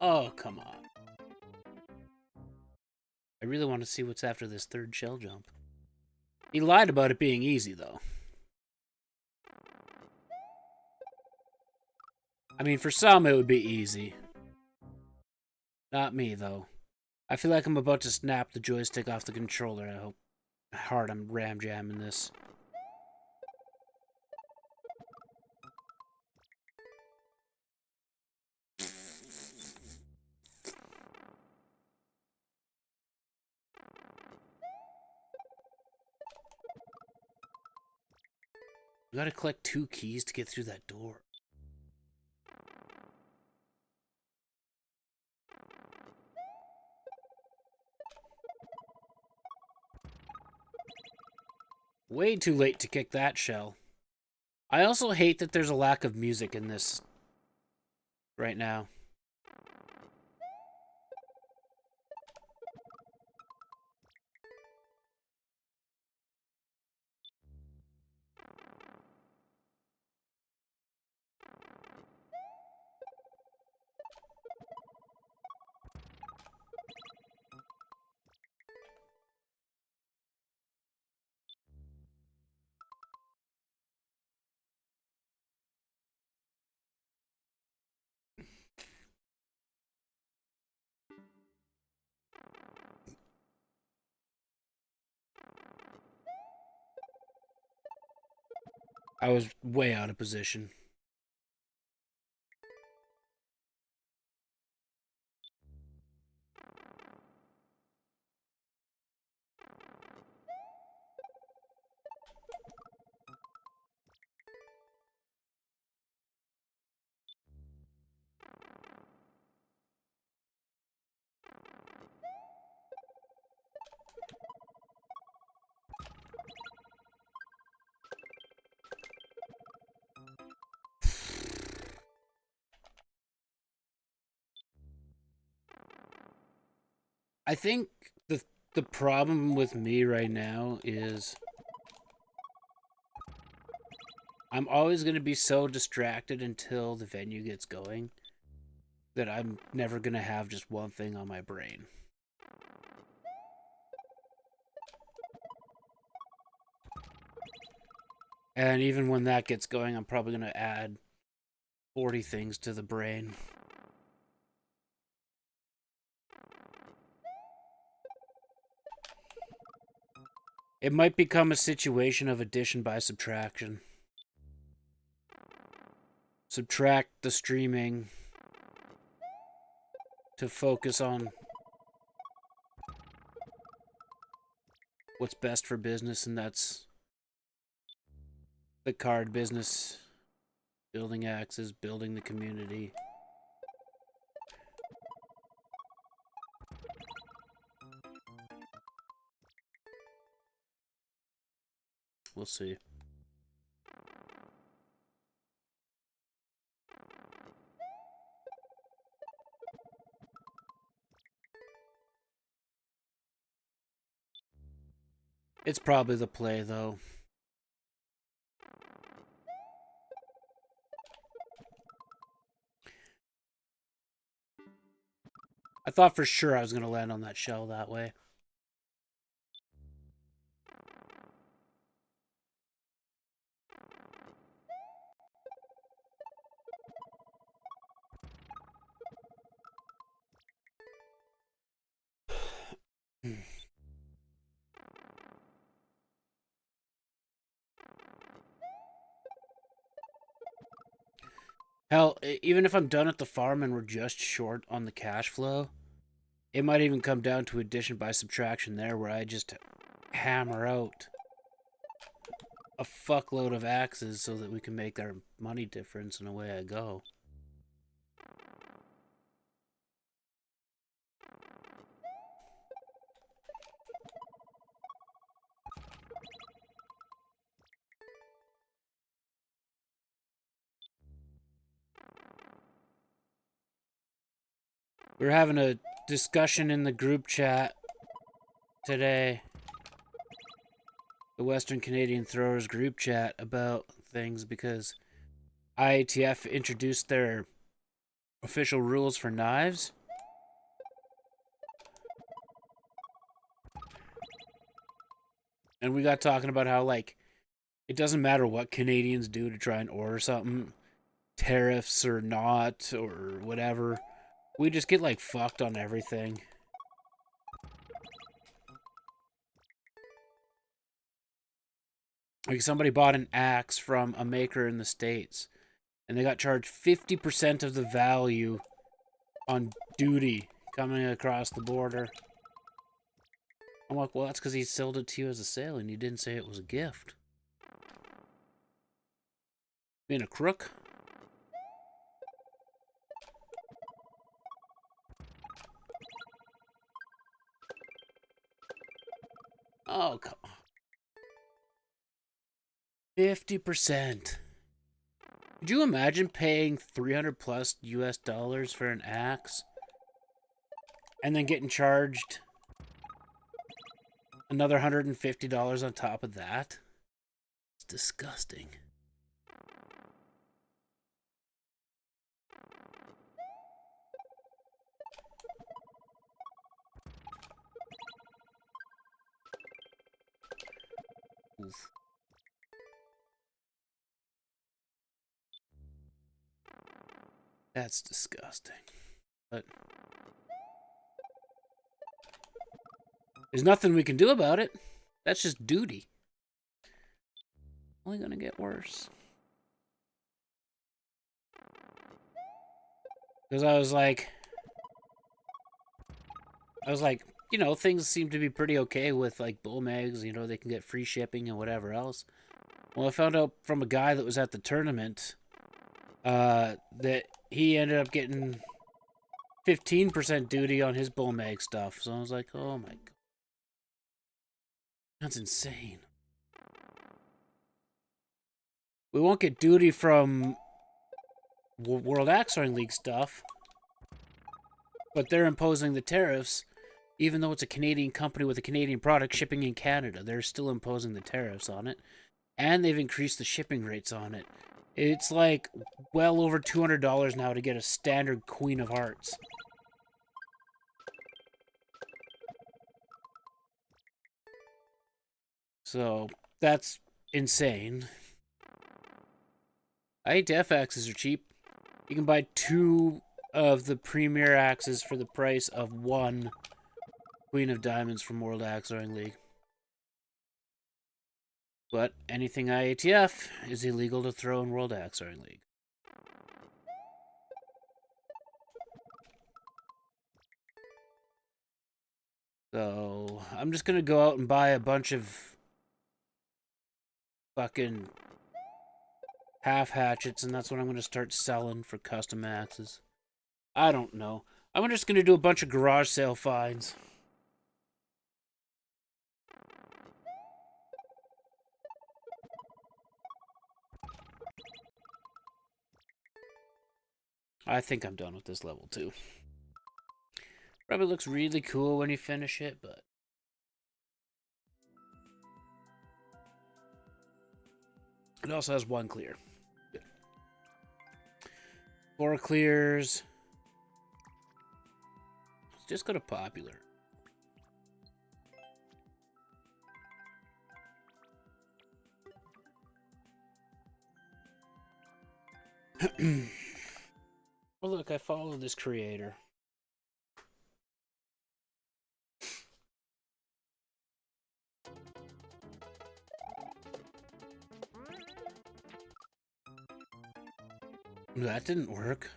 Oh, come on. I really want to see what's after this third shell jump. He lied about it being easy, though. I mean, for some, it would be easy. Not me, though. I feel like I'm about to snap the joystick off the controller. I hope hard I'm ram jamming this. You gotta collect 2 keys to get through that door. Way too late to kick that shell. I also hate that there's a lack of music in this right now. I was way out of position. I think the problem with me right now is I'm always going to be so distracted until the venue gets going that I'm never going to have just one thing on my brain. And even when that gets going, I'm probably going to add 40 things to the brain. It might become a situation of addition by subtraction. Subtract the streaming to focus on what's best for business, and that's the card business, building axes, building the community. We'll see. It's probably the play, though. I thought for sure I was going to land on that shell that way. Hell, even if I'm done at the farm and we're just short on the cash flow, it might even come down to addition by subtraction there, where I just hammer out a fuckload of axes so that we can make our money difference, and away I go. We're having a discussion in the group chat today, the Western Canadian Throwers group chat, about things because IATF introduced their official rules for knives. And we got talking about how, like, it doesn't matter what Canadians do to try and order something, tariffs or not, or whatever. We just get, like, fucked on everything. Like, somebody bought an axe from a maker in the States, and they got charged 50% of the value on duty coming across the border. I'm like, well, that's because he sold it to you as a sale, and you didn't say it was a gift. Being a crook? Oh, come on. 50%. Could you imagine paying 300 plus US dollars for an axe and then getting charged another $150 on top of that? It's disgusting. Oof. That's disgusting. But there's nothing we can do about it. That's just duty. Only gonna get worse. Because I was like, you know, things seem to be pretty okay with, like, bull mags. You know, they can get free shipping and whatever else. Well, I found out from a guy that was at the tournament that he ended up getting 15% duty on his bull mag stuff. So I was like, oh my god. That's insane. We won't get duty from World Axe Throwing League stuff, but they're imposing the tariffs. Even though it's a Canadian company with a Canadian product shipping in Canada, they're still imposing the tariffs on it. And they've increased the shipping rates on it. It's like well over $200 now to get a standard Queen of Hearts. So, that's insane. IATF axes are cheap. You can buy 2 of the premier axes for the price of 1 Queen of Diamonds from World Axe Throwing League. But anything IATF is illegal to throw in World Axe Throwing League. So, I'm just gonna go out and buy a bunch of fucking half hatchets, and that's what I'm gonna start selling for custom axes. I don't know. I'm just gonna do a bunch of garage sale finds. I think I'm done with this level too. Probably looks really cool when you finish it, but it also has 1 clear. Good. 4 clears. Let's just go to popular. Oh look, I follow this creator. That didn't work.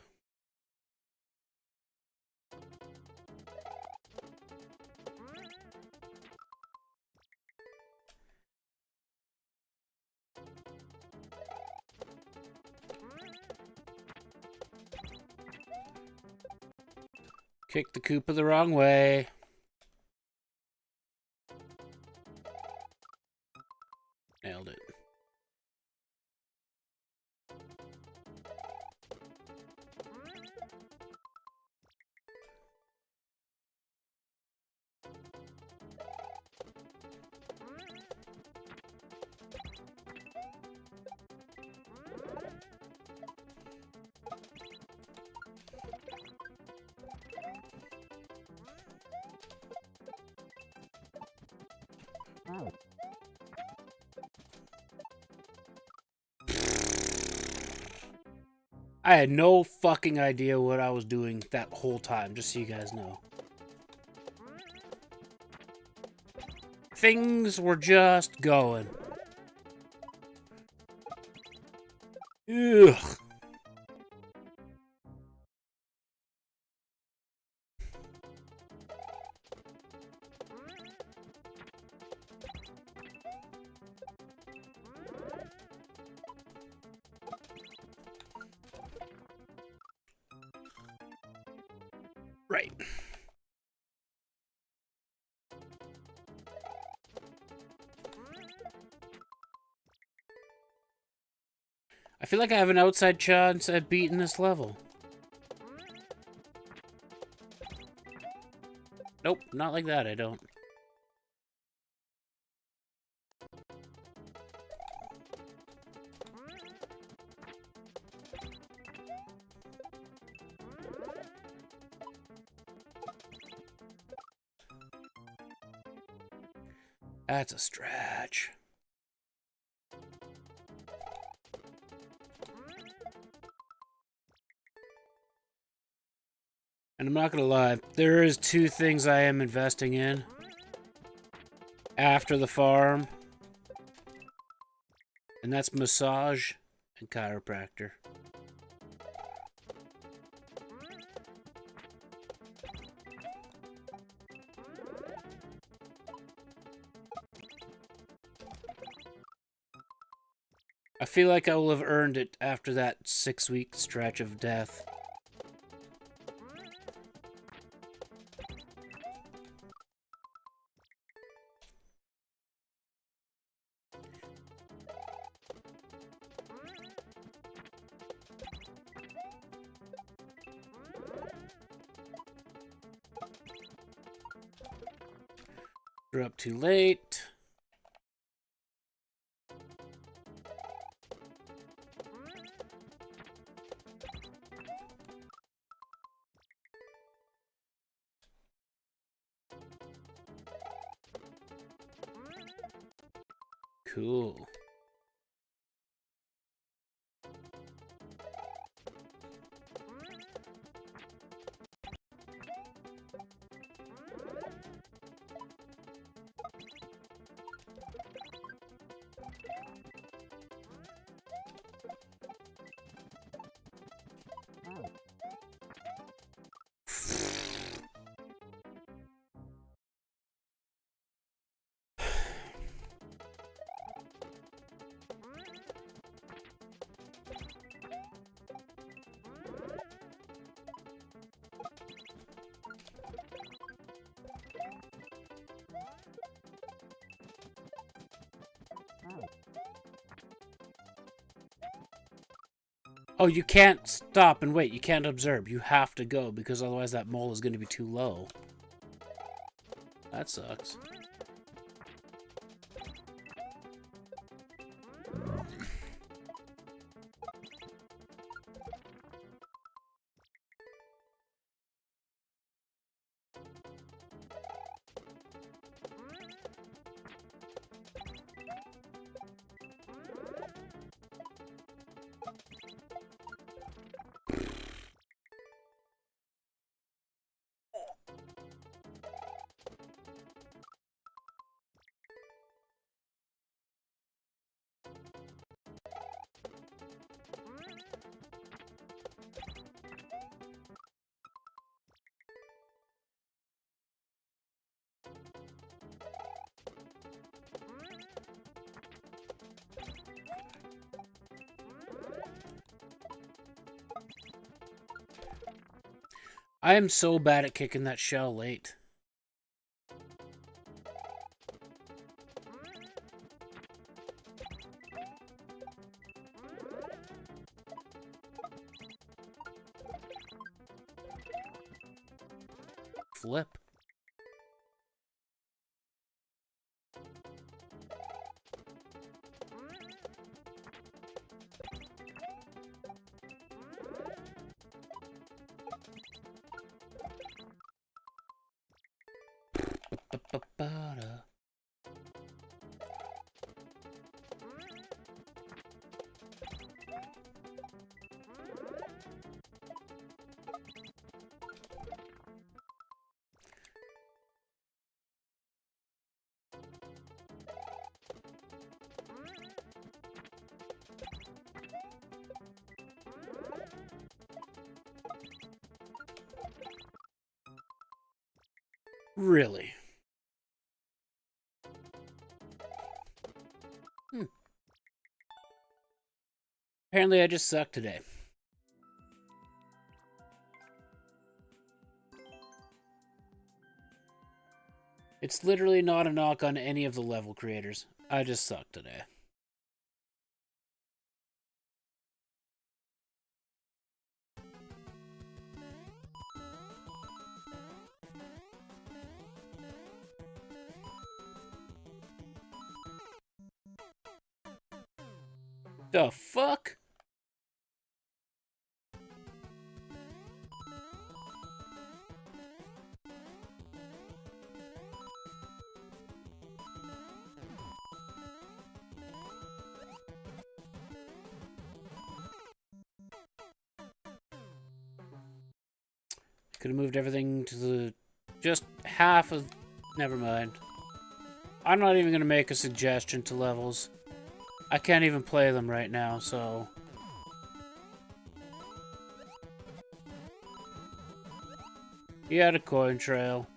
Kicked the Koopa the wrong way. Nailed it. I had no fucking idea what I was doing that whole time, just so you guys know. Things were just going. Ugh. Right. I feel like I have an outside chance at beating this level. Nope, not like that, I don't. That's a stretch. And I'm not gonna lie, there is 2 things I am investing in after the farm. And that's massage and chiropractor. I feel like I will have earned it after that 6-week stretch of death. We're up too late. Cool. Oh, you can't stop and wait. You can't observe. You have to go, because otherwise that mole is going to be too low. That sucks. I am so bad at kicking that shell late. Flip. Ba-ba-da. Really? Apparently I just suck today. It's literally not a knock on any of the level creators. I just suck today. The fuck? Could have moved everything to the... just half of... Never mind. I'm not even going to make a suggestion to levels. I can't even play them right now, so... He had a coin trail.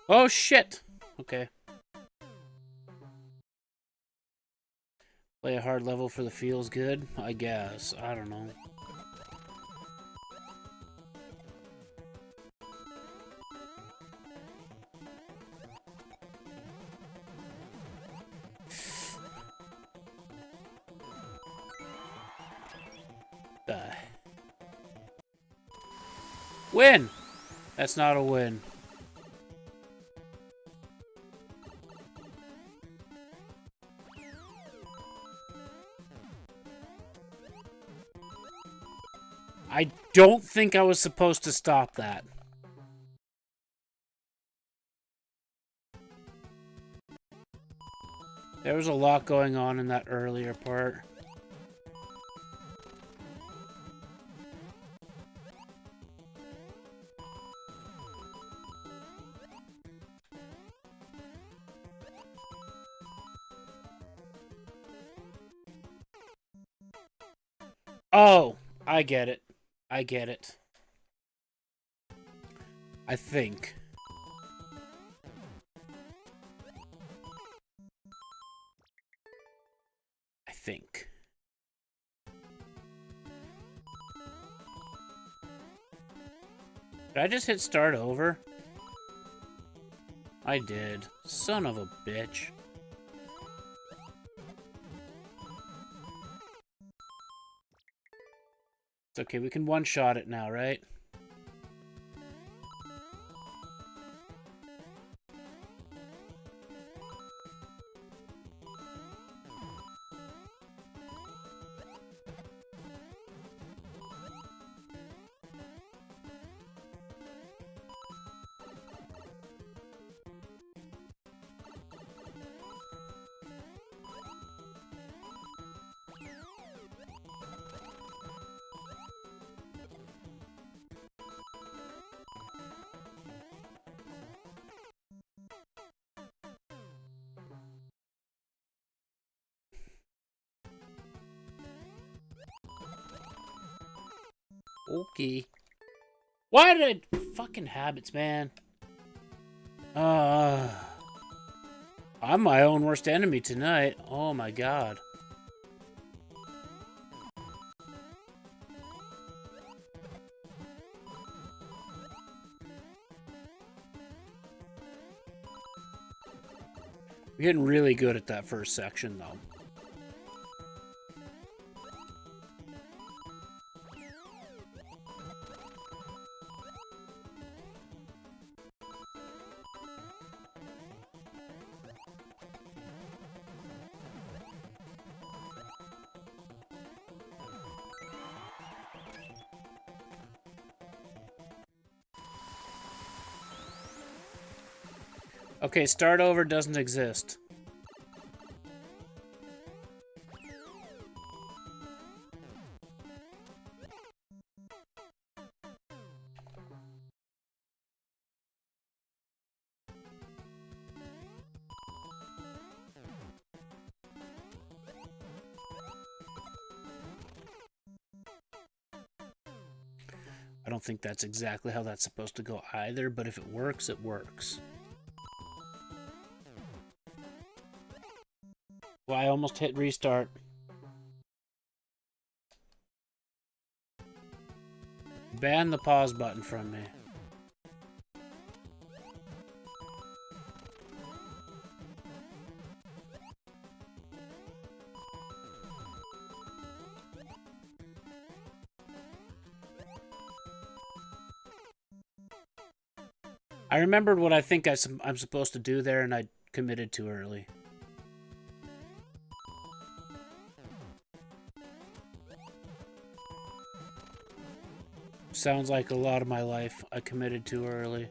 Oh, shit! Okay. Play a hard level for the feels good? I guess. I don't know. Die. Win! That's not a win. I don't think I was supposed to stop that. There was a lot going on in that earlier part. Oh, I get it. I get it. I think. I think. Did I just hit start over? I did. Son of a bitch. It's okay, we can one-shot it now, right? Okay. Why did I... Fucking habits, man. I'm my own worst enemy tonight. Oh my god. We're getting really good at that first section, though. Okay, start over doesn't exist. I don't think that's exactly how that's supposed to go either, but if it works, it works. Well, I almost hit restart. Ban the pause button from me. I remembered what I think I'm supposed to do there, and I committed too early. Sounds like a lot of my life. I committed too early.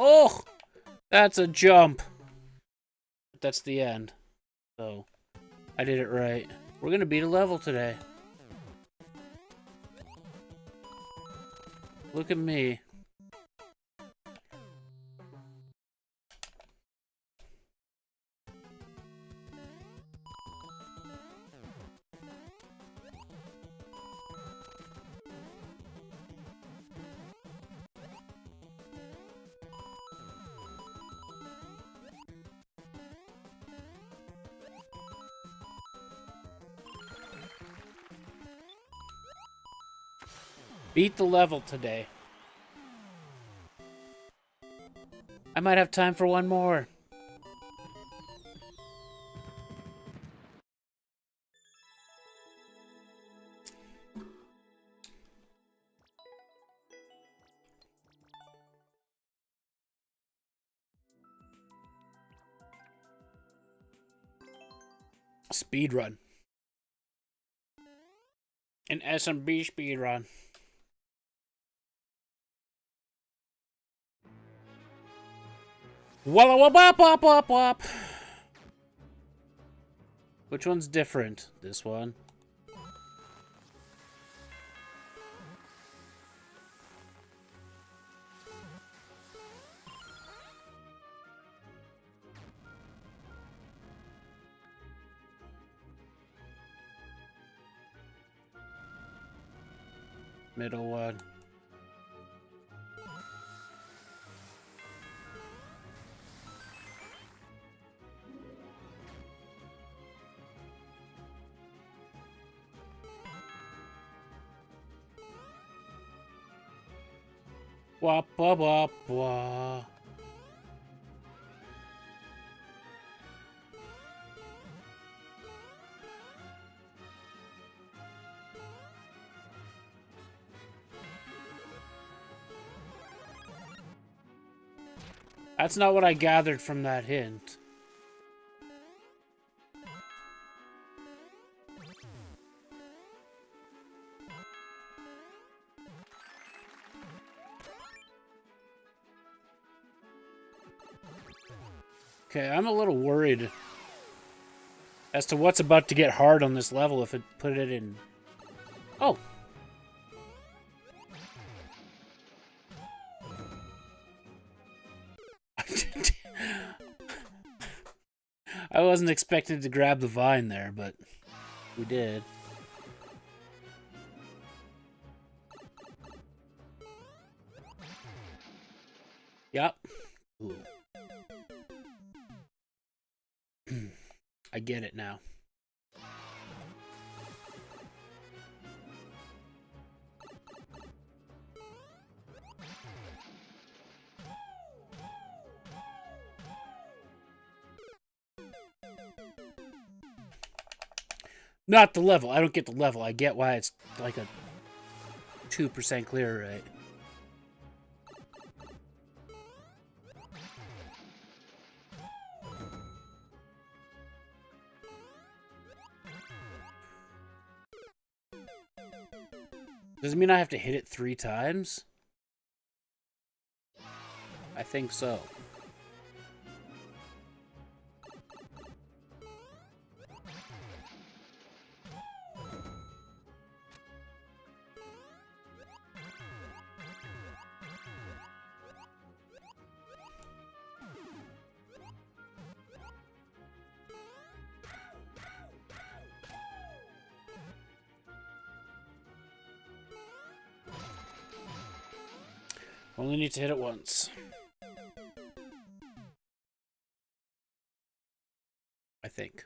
Oh! That's a jump. That's the end. So, I did it right. We're gonna beat a level today. Look at me. Beat the level today. I might have time for one more. Speed run. An SMB speed run. Walla wop wop wop wop wop. Which one's different? This one. Middle one. Wop wop wop wop. That's not what I gathered from that hint. Okay, I'm a little worried as to what's about to get hard on this level if it put it in... Oh! I wasn't expecting to grab the vine there, but we did. Yep. Ooh. I get it now. Not the level. I don't get the level. I get why it's like a 2% clear rate. Does it mean I have to hit it 3 times? I think so. Only need to hit it once. I think.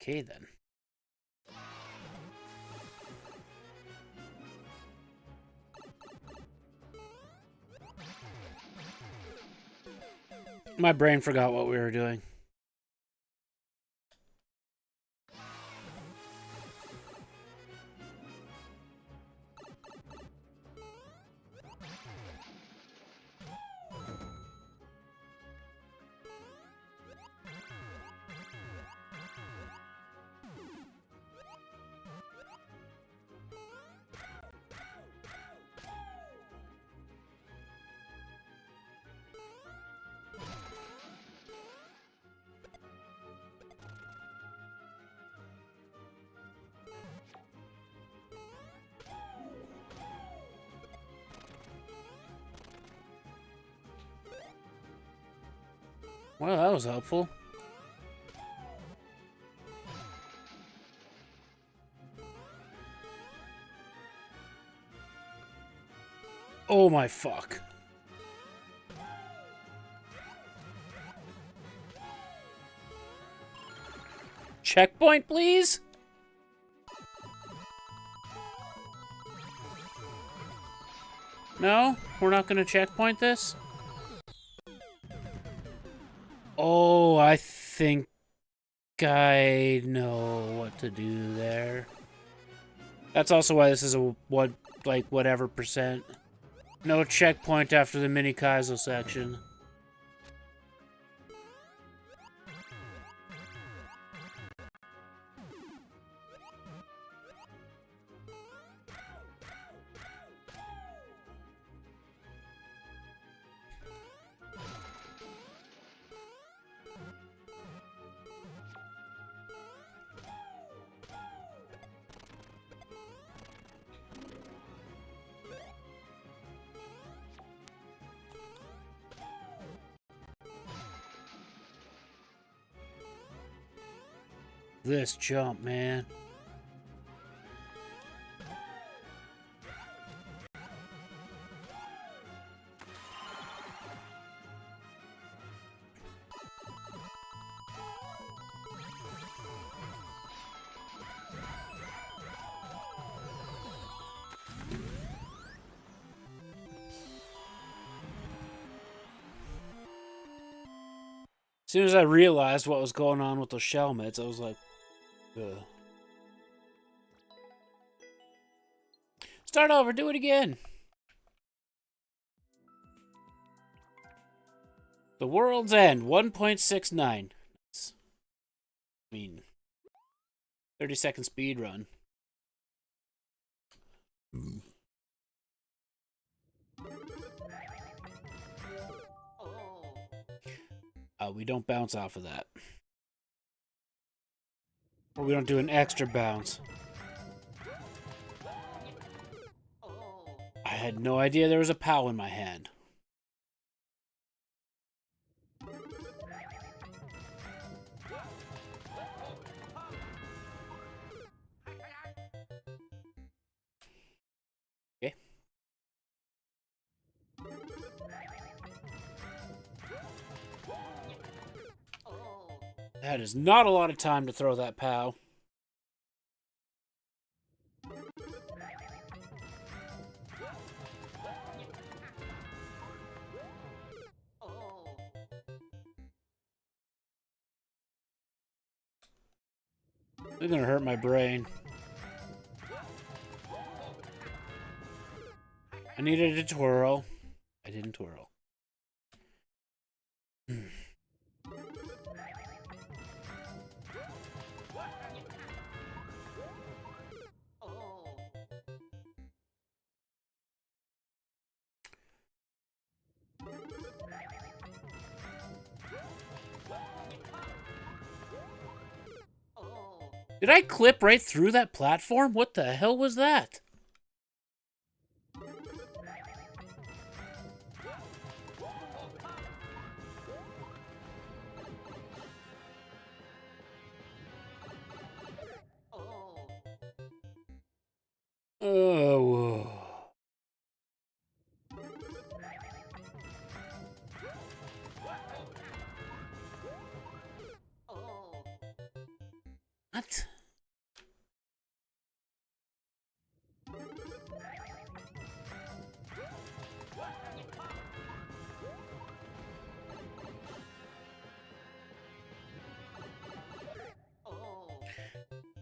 Okay then. My brain forgot what we were doing. Well, that was helpful. Oh my fuck. Checkpoint, please? No? We're not gonna checkpoint this? Oh, I think I know what to do there. That's also why this is a whatever percent. No checkpoint after the mini Kaizo section. This jump, man. As soon as I realized what was going on with those Shelmets, I was like, ugh. Start over, do it again. The World's End, 1.69. I mean, 30-second speed run. We don't bounce off of that. Or we don't do an extra bounce. I had no idea there was a POW in my hand. Okay. That is not a lot of time to throw that POW. They're gonna hurt my brain. I needed a twirl. I didn't twirl. Did I clip right through that platform? What the hell was that? Oh. What?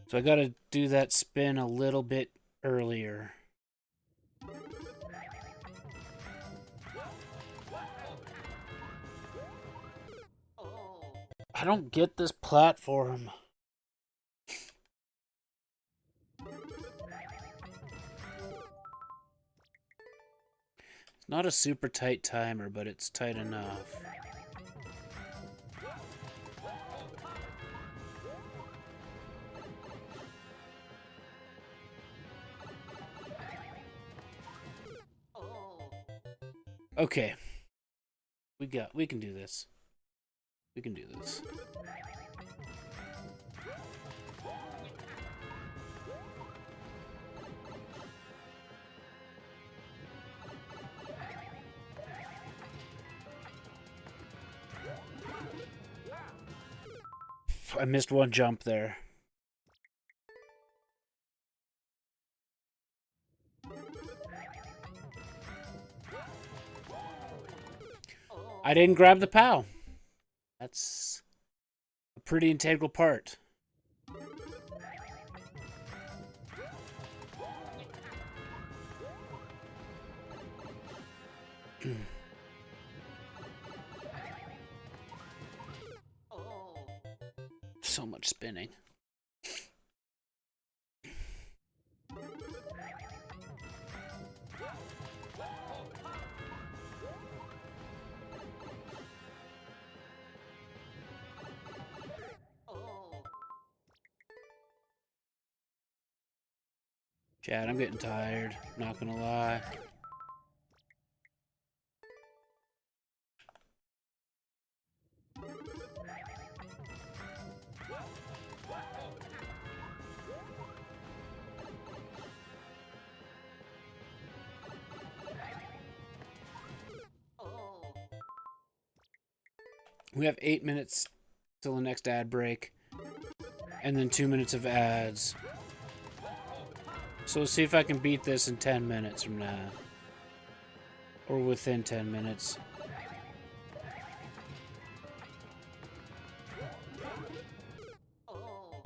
So I gotta do that spin a little bit earlier. I don't get this platform. It's not a super tight timer, but it's tight enough. Okay. We can do this. We can do this. I missed one jump there. I didn't grab the POW. That's a pretty integral part. So much spinning. Chad, I'm getting tired. Not gonna lie. We have 8 minutes till the next ad break. And then 2 minutes of ads. So let's see if I can beat this in 10 minutes from now. Or within 10 minutes.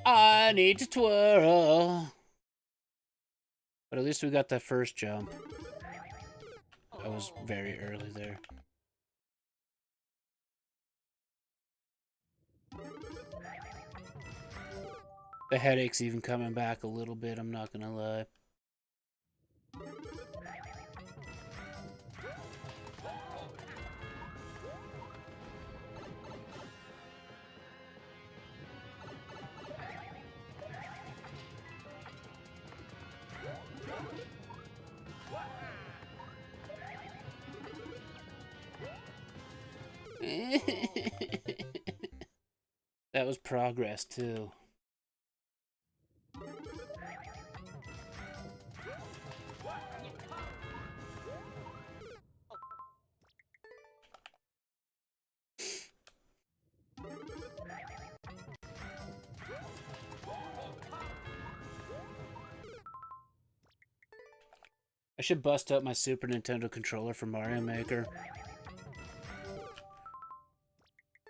I need to twirl. But at least we got that first jump. I was very early there. The headache's even coming back a little bit, I'm not gonna lie. That was progress, too. I should bust out my Super Nintendo controller for Mario Maker.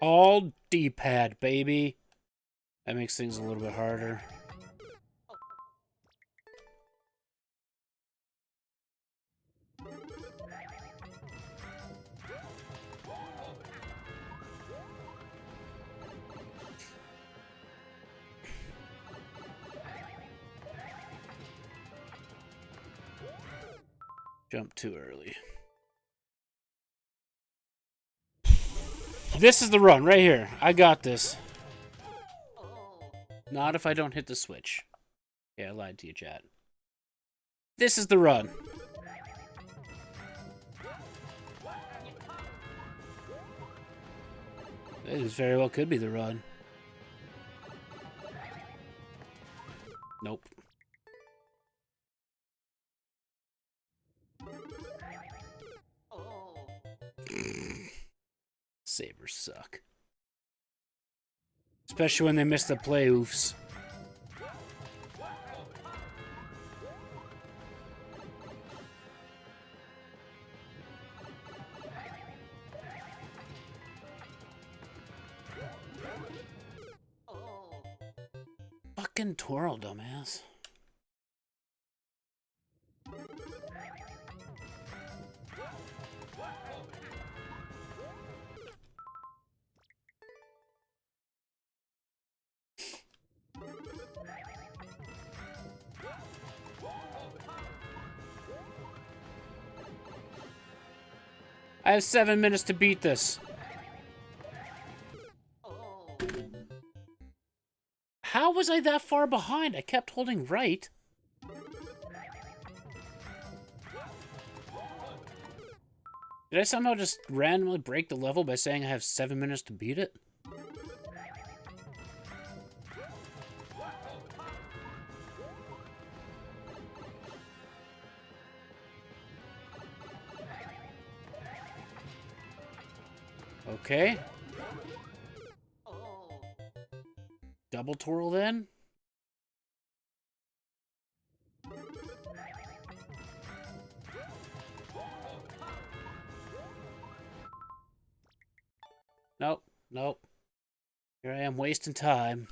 All D-pad, baby. That makes things a little bit harder. Jump too early. This is the run, right here. I got this. Not if I don't hit the switch. Yeah, I lied to you, chat. This is the run. This very well could be the run. Nope. Sabers suck. Especially when they miss the play oofs. Fucking twirl, dumbass. I have 7 minutes to beat this. How was I that far behind? I kept holding right. Did I somehow just randomly break the level by saying I have 7 minutes to beat it? Okay. Double twirl then? Nope, nope. Here I am wasting time.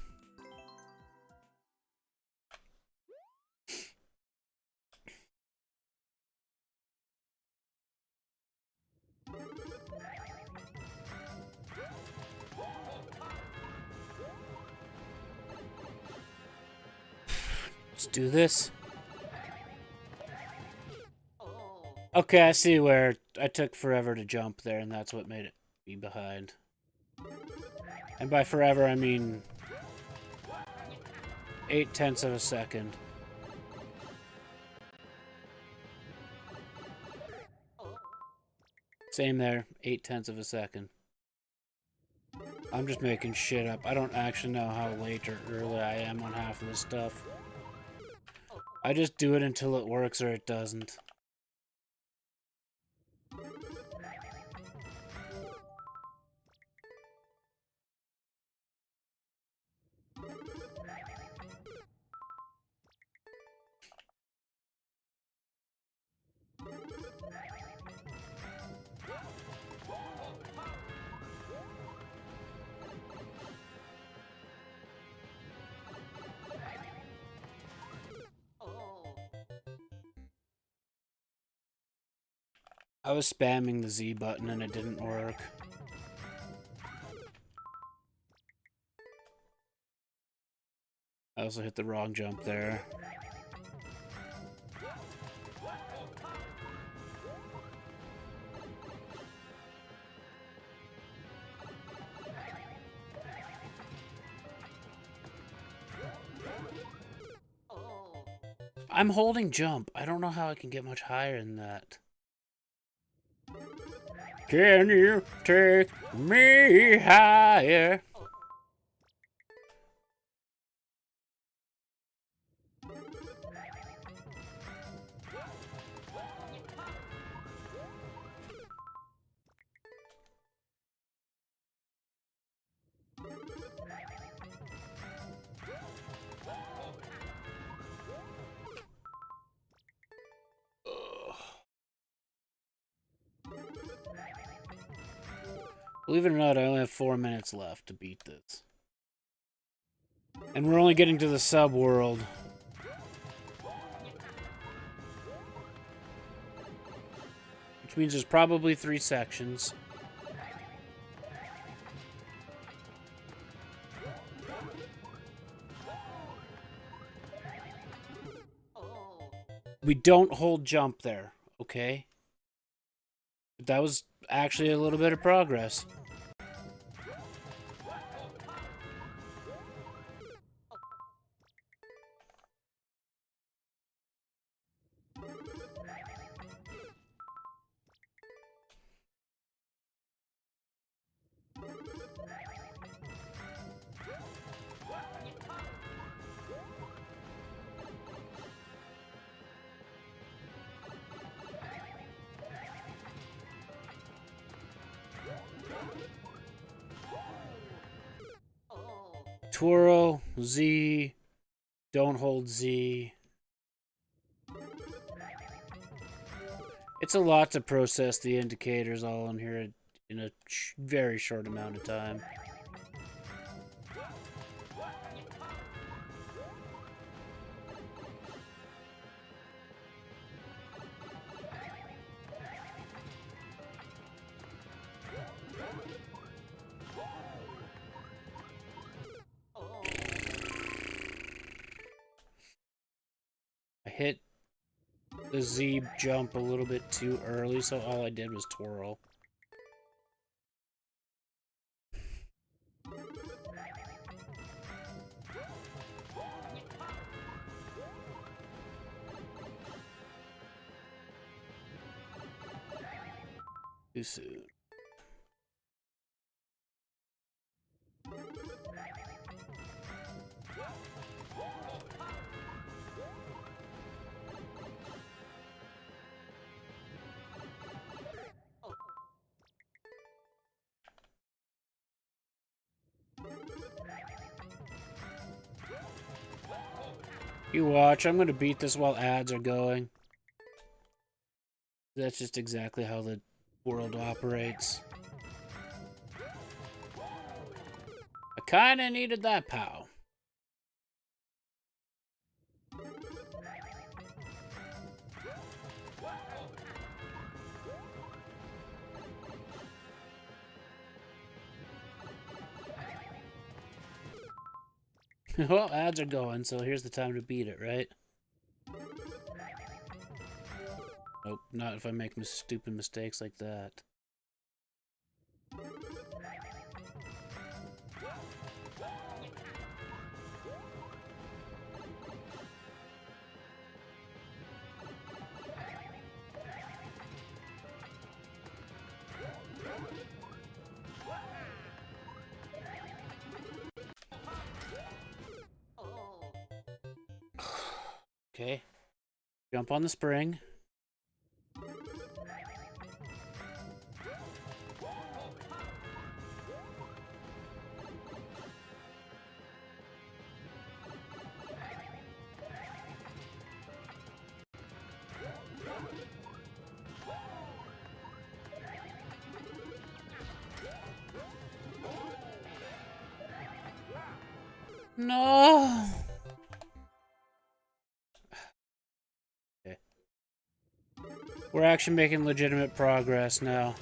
Let's do this. Okay, I see where I took forever to jump there, and that's what made it be behind. And by forever, I mean 0.8 of a second. Same there, 0.8 of a second. I'm just making shit up. I don't actually know how late or early I am on half of this stuff. I just do it until it works or it doesn't. I was spamming the Z button and it didn't work. I also hit the wrong jump there. I'm holding jump. I don't know how I can get much higher than that. Can you take me higher? Believe it or not, I only have 4 minutes left to beat this. And we're only getting to the sub-world. Which means there's probably 3 sections. We don't hold jump there, okay? But that was actually a little bit of progress. Twirl, Z, don't hold Z. It's a lot to process the indicators all in here in a very short amount of time. I hit the Z jump a little bit too early, so all I did was twirl. Too soon. You watch, I'm gonna beat this while ads are going. That's just exactly how the world operates. I kinda needed that pow. Well, ads are going, so here's the time to beat it, right? Nope, not if I make stupid mistakes like that. Okay. Jump on the spring. No! Okay. We're actually making legitimate progress now.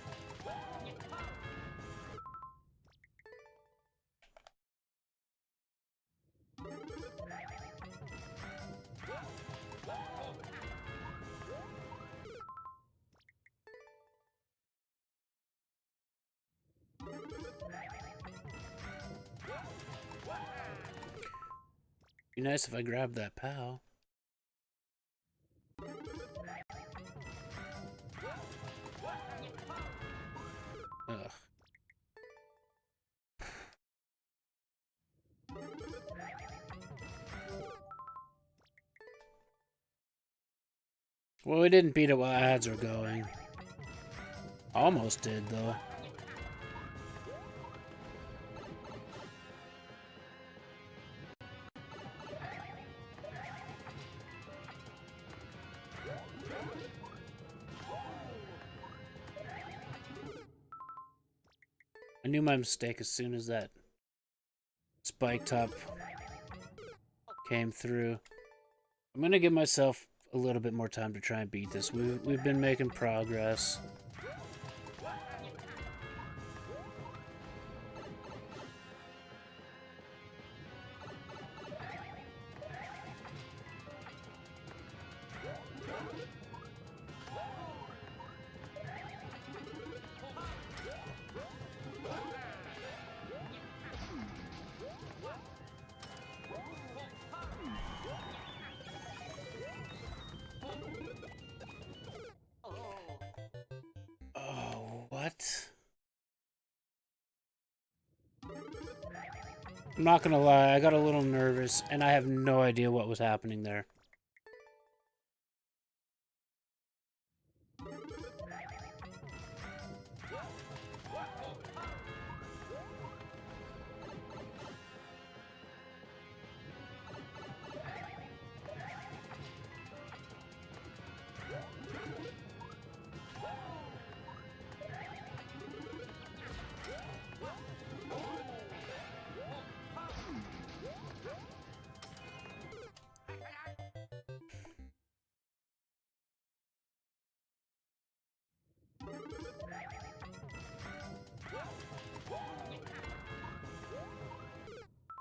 Be nice if I grabbed that POW. Ugh. Well, we didn't beat it while ads were going. Almost did, though. I knew my mistake as soon as that spike top came through. I'm gonna give myself a little bit more time to try and beat this. We've been making progress. Oh, what? I'm not gonna lie, I got a little nervous, and I have no idea what was happening there.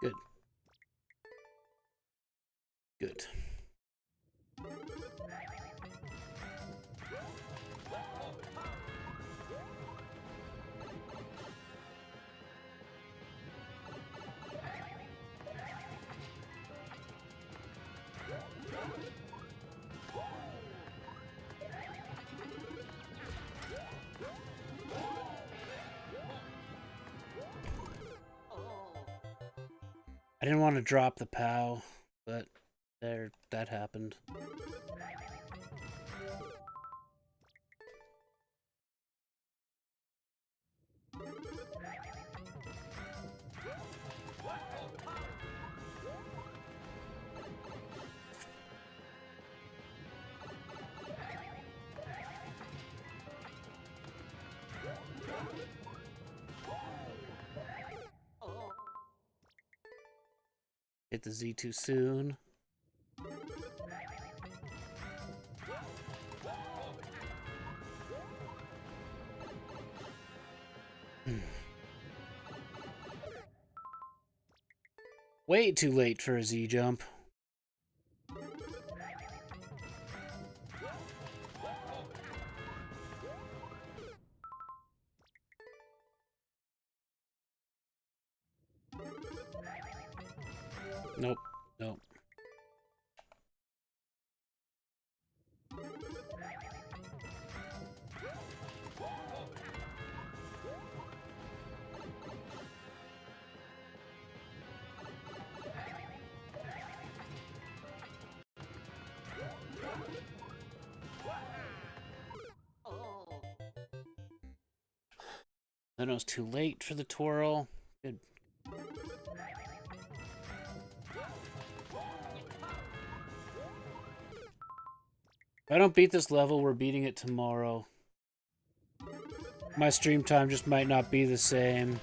Good. Good. I didn't want to drop the POW, but that happened. Hit the Z too soon. Way too late for a Z jump. Nope. Nope. Then it was too late for the twirl. Good. If I don't beat this level, we're beating it tomorrow. My stream time just might not be the same.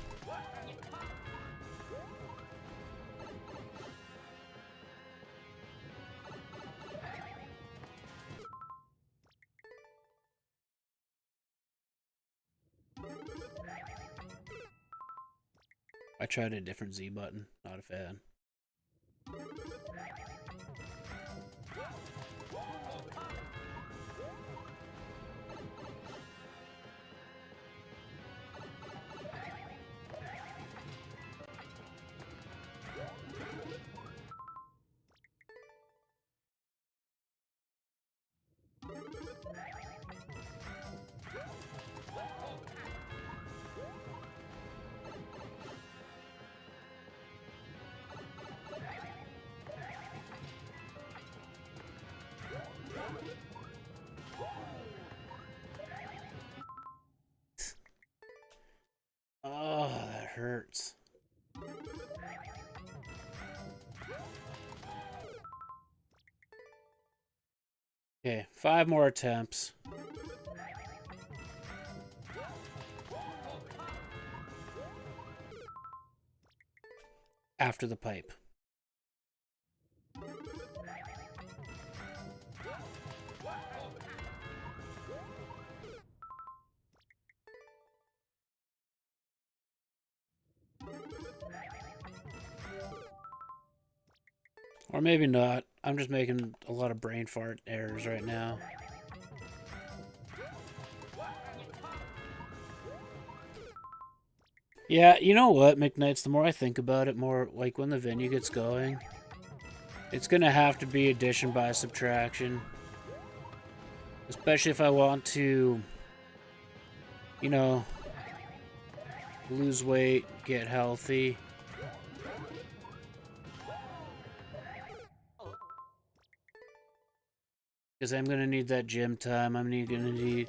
I tried a different Z button. Not a fan. Oh, that hurts. Okay, 5 more attempts. After the pipe. Or maybe not. I'm just making a lot of brain fart errors right now. Yeah, you know what, McKnights, the more I think about it, more like when the venue gets going, it's gonna have to be addition by subtraction. Especially if I want to, you know, lose weight, get healthy. Because I'm gonna need that gym time. I'm gonna need...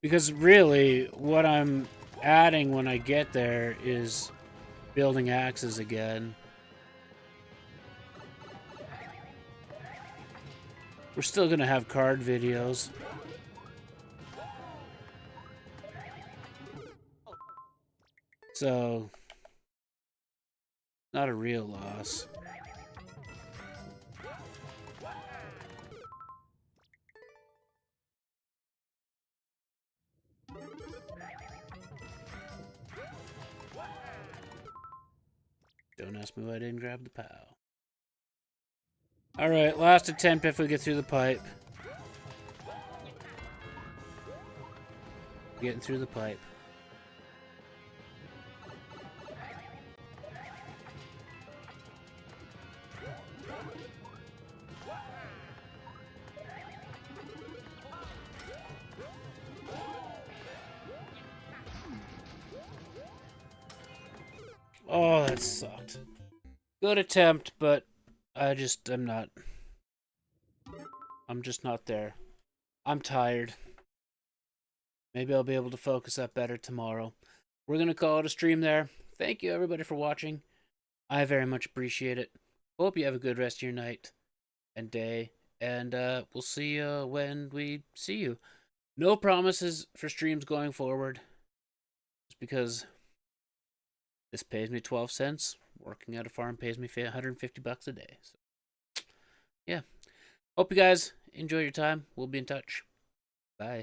Because really, what I'm adding when I get there is building axes again. We're still gonna have card videos. So, not a real loss. Don't ask me why I didn't grab the POW. Alright, last attempt if we get through the pipe. Getting through the pipe. Oh, that sucked. Good attempt, but I'm just not there. I'm tired. Maybe I'll be able to focus that better tomorrow. We're going to call it a stream there. Thank you, everybody, for watching. I very much appreciate it. Hope you have a good rest of your night and day. And we'll see you when we see you. No promises for streams going forward. Just because this pays me 12 cents. working at a farm pays me $150 a day. So, yeah. Hope you guys enjoy your time. We'll be in touch. Bye.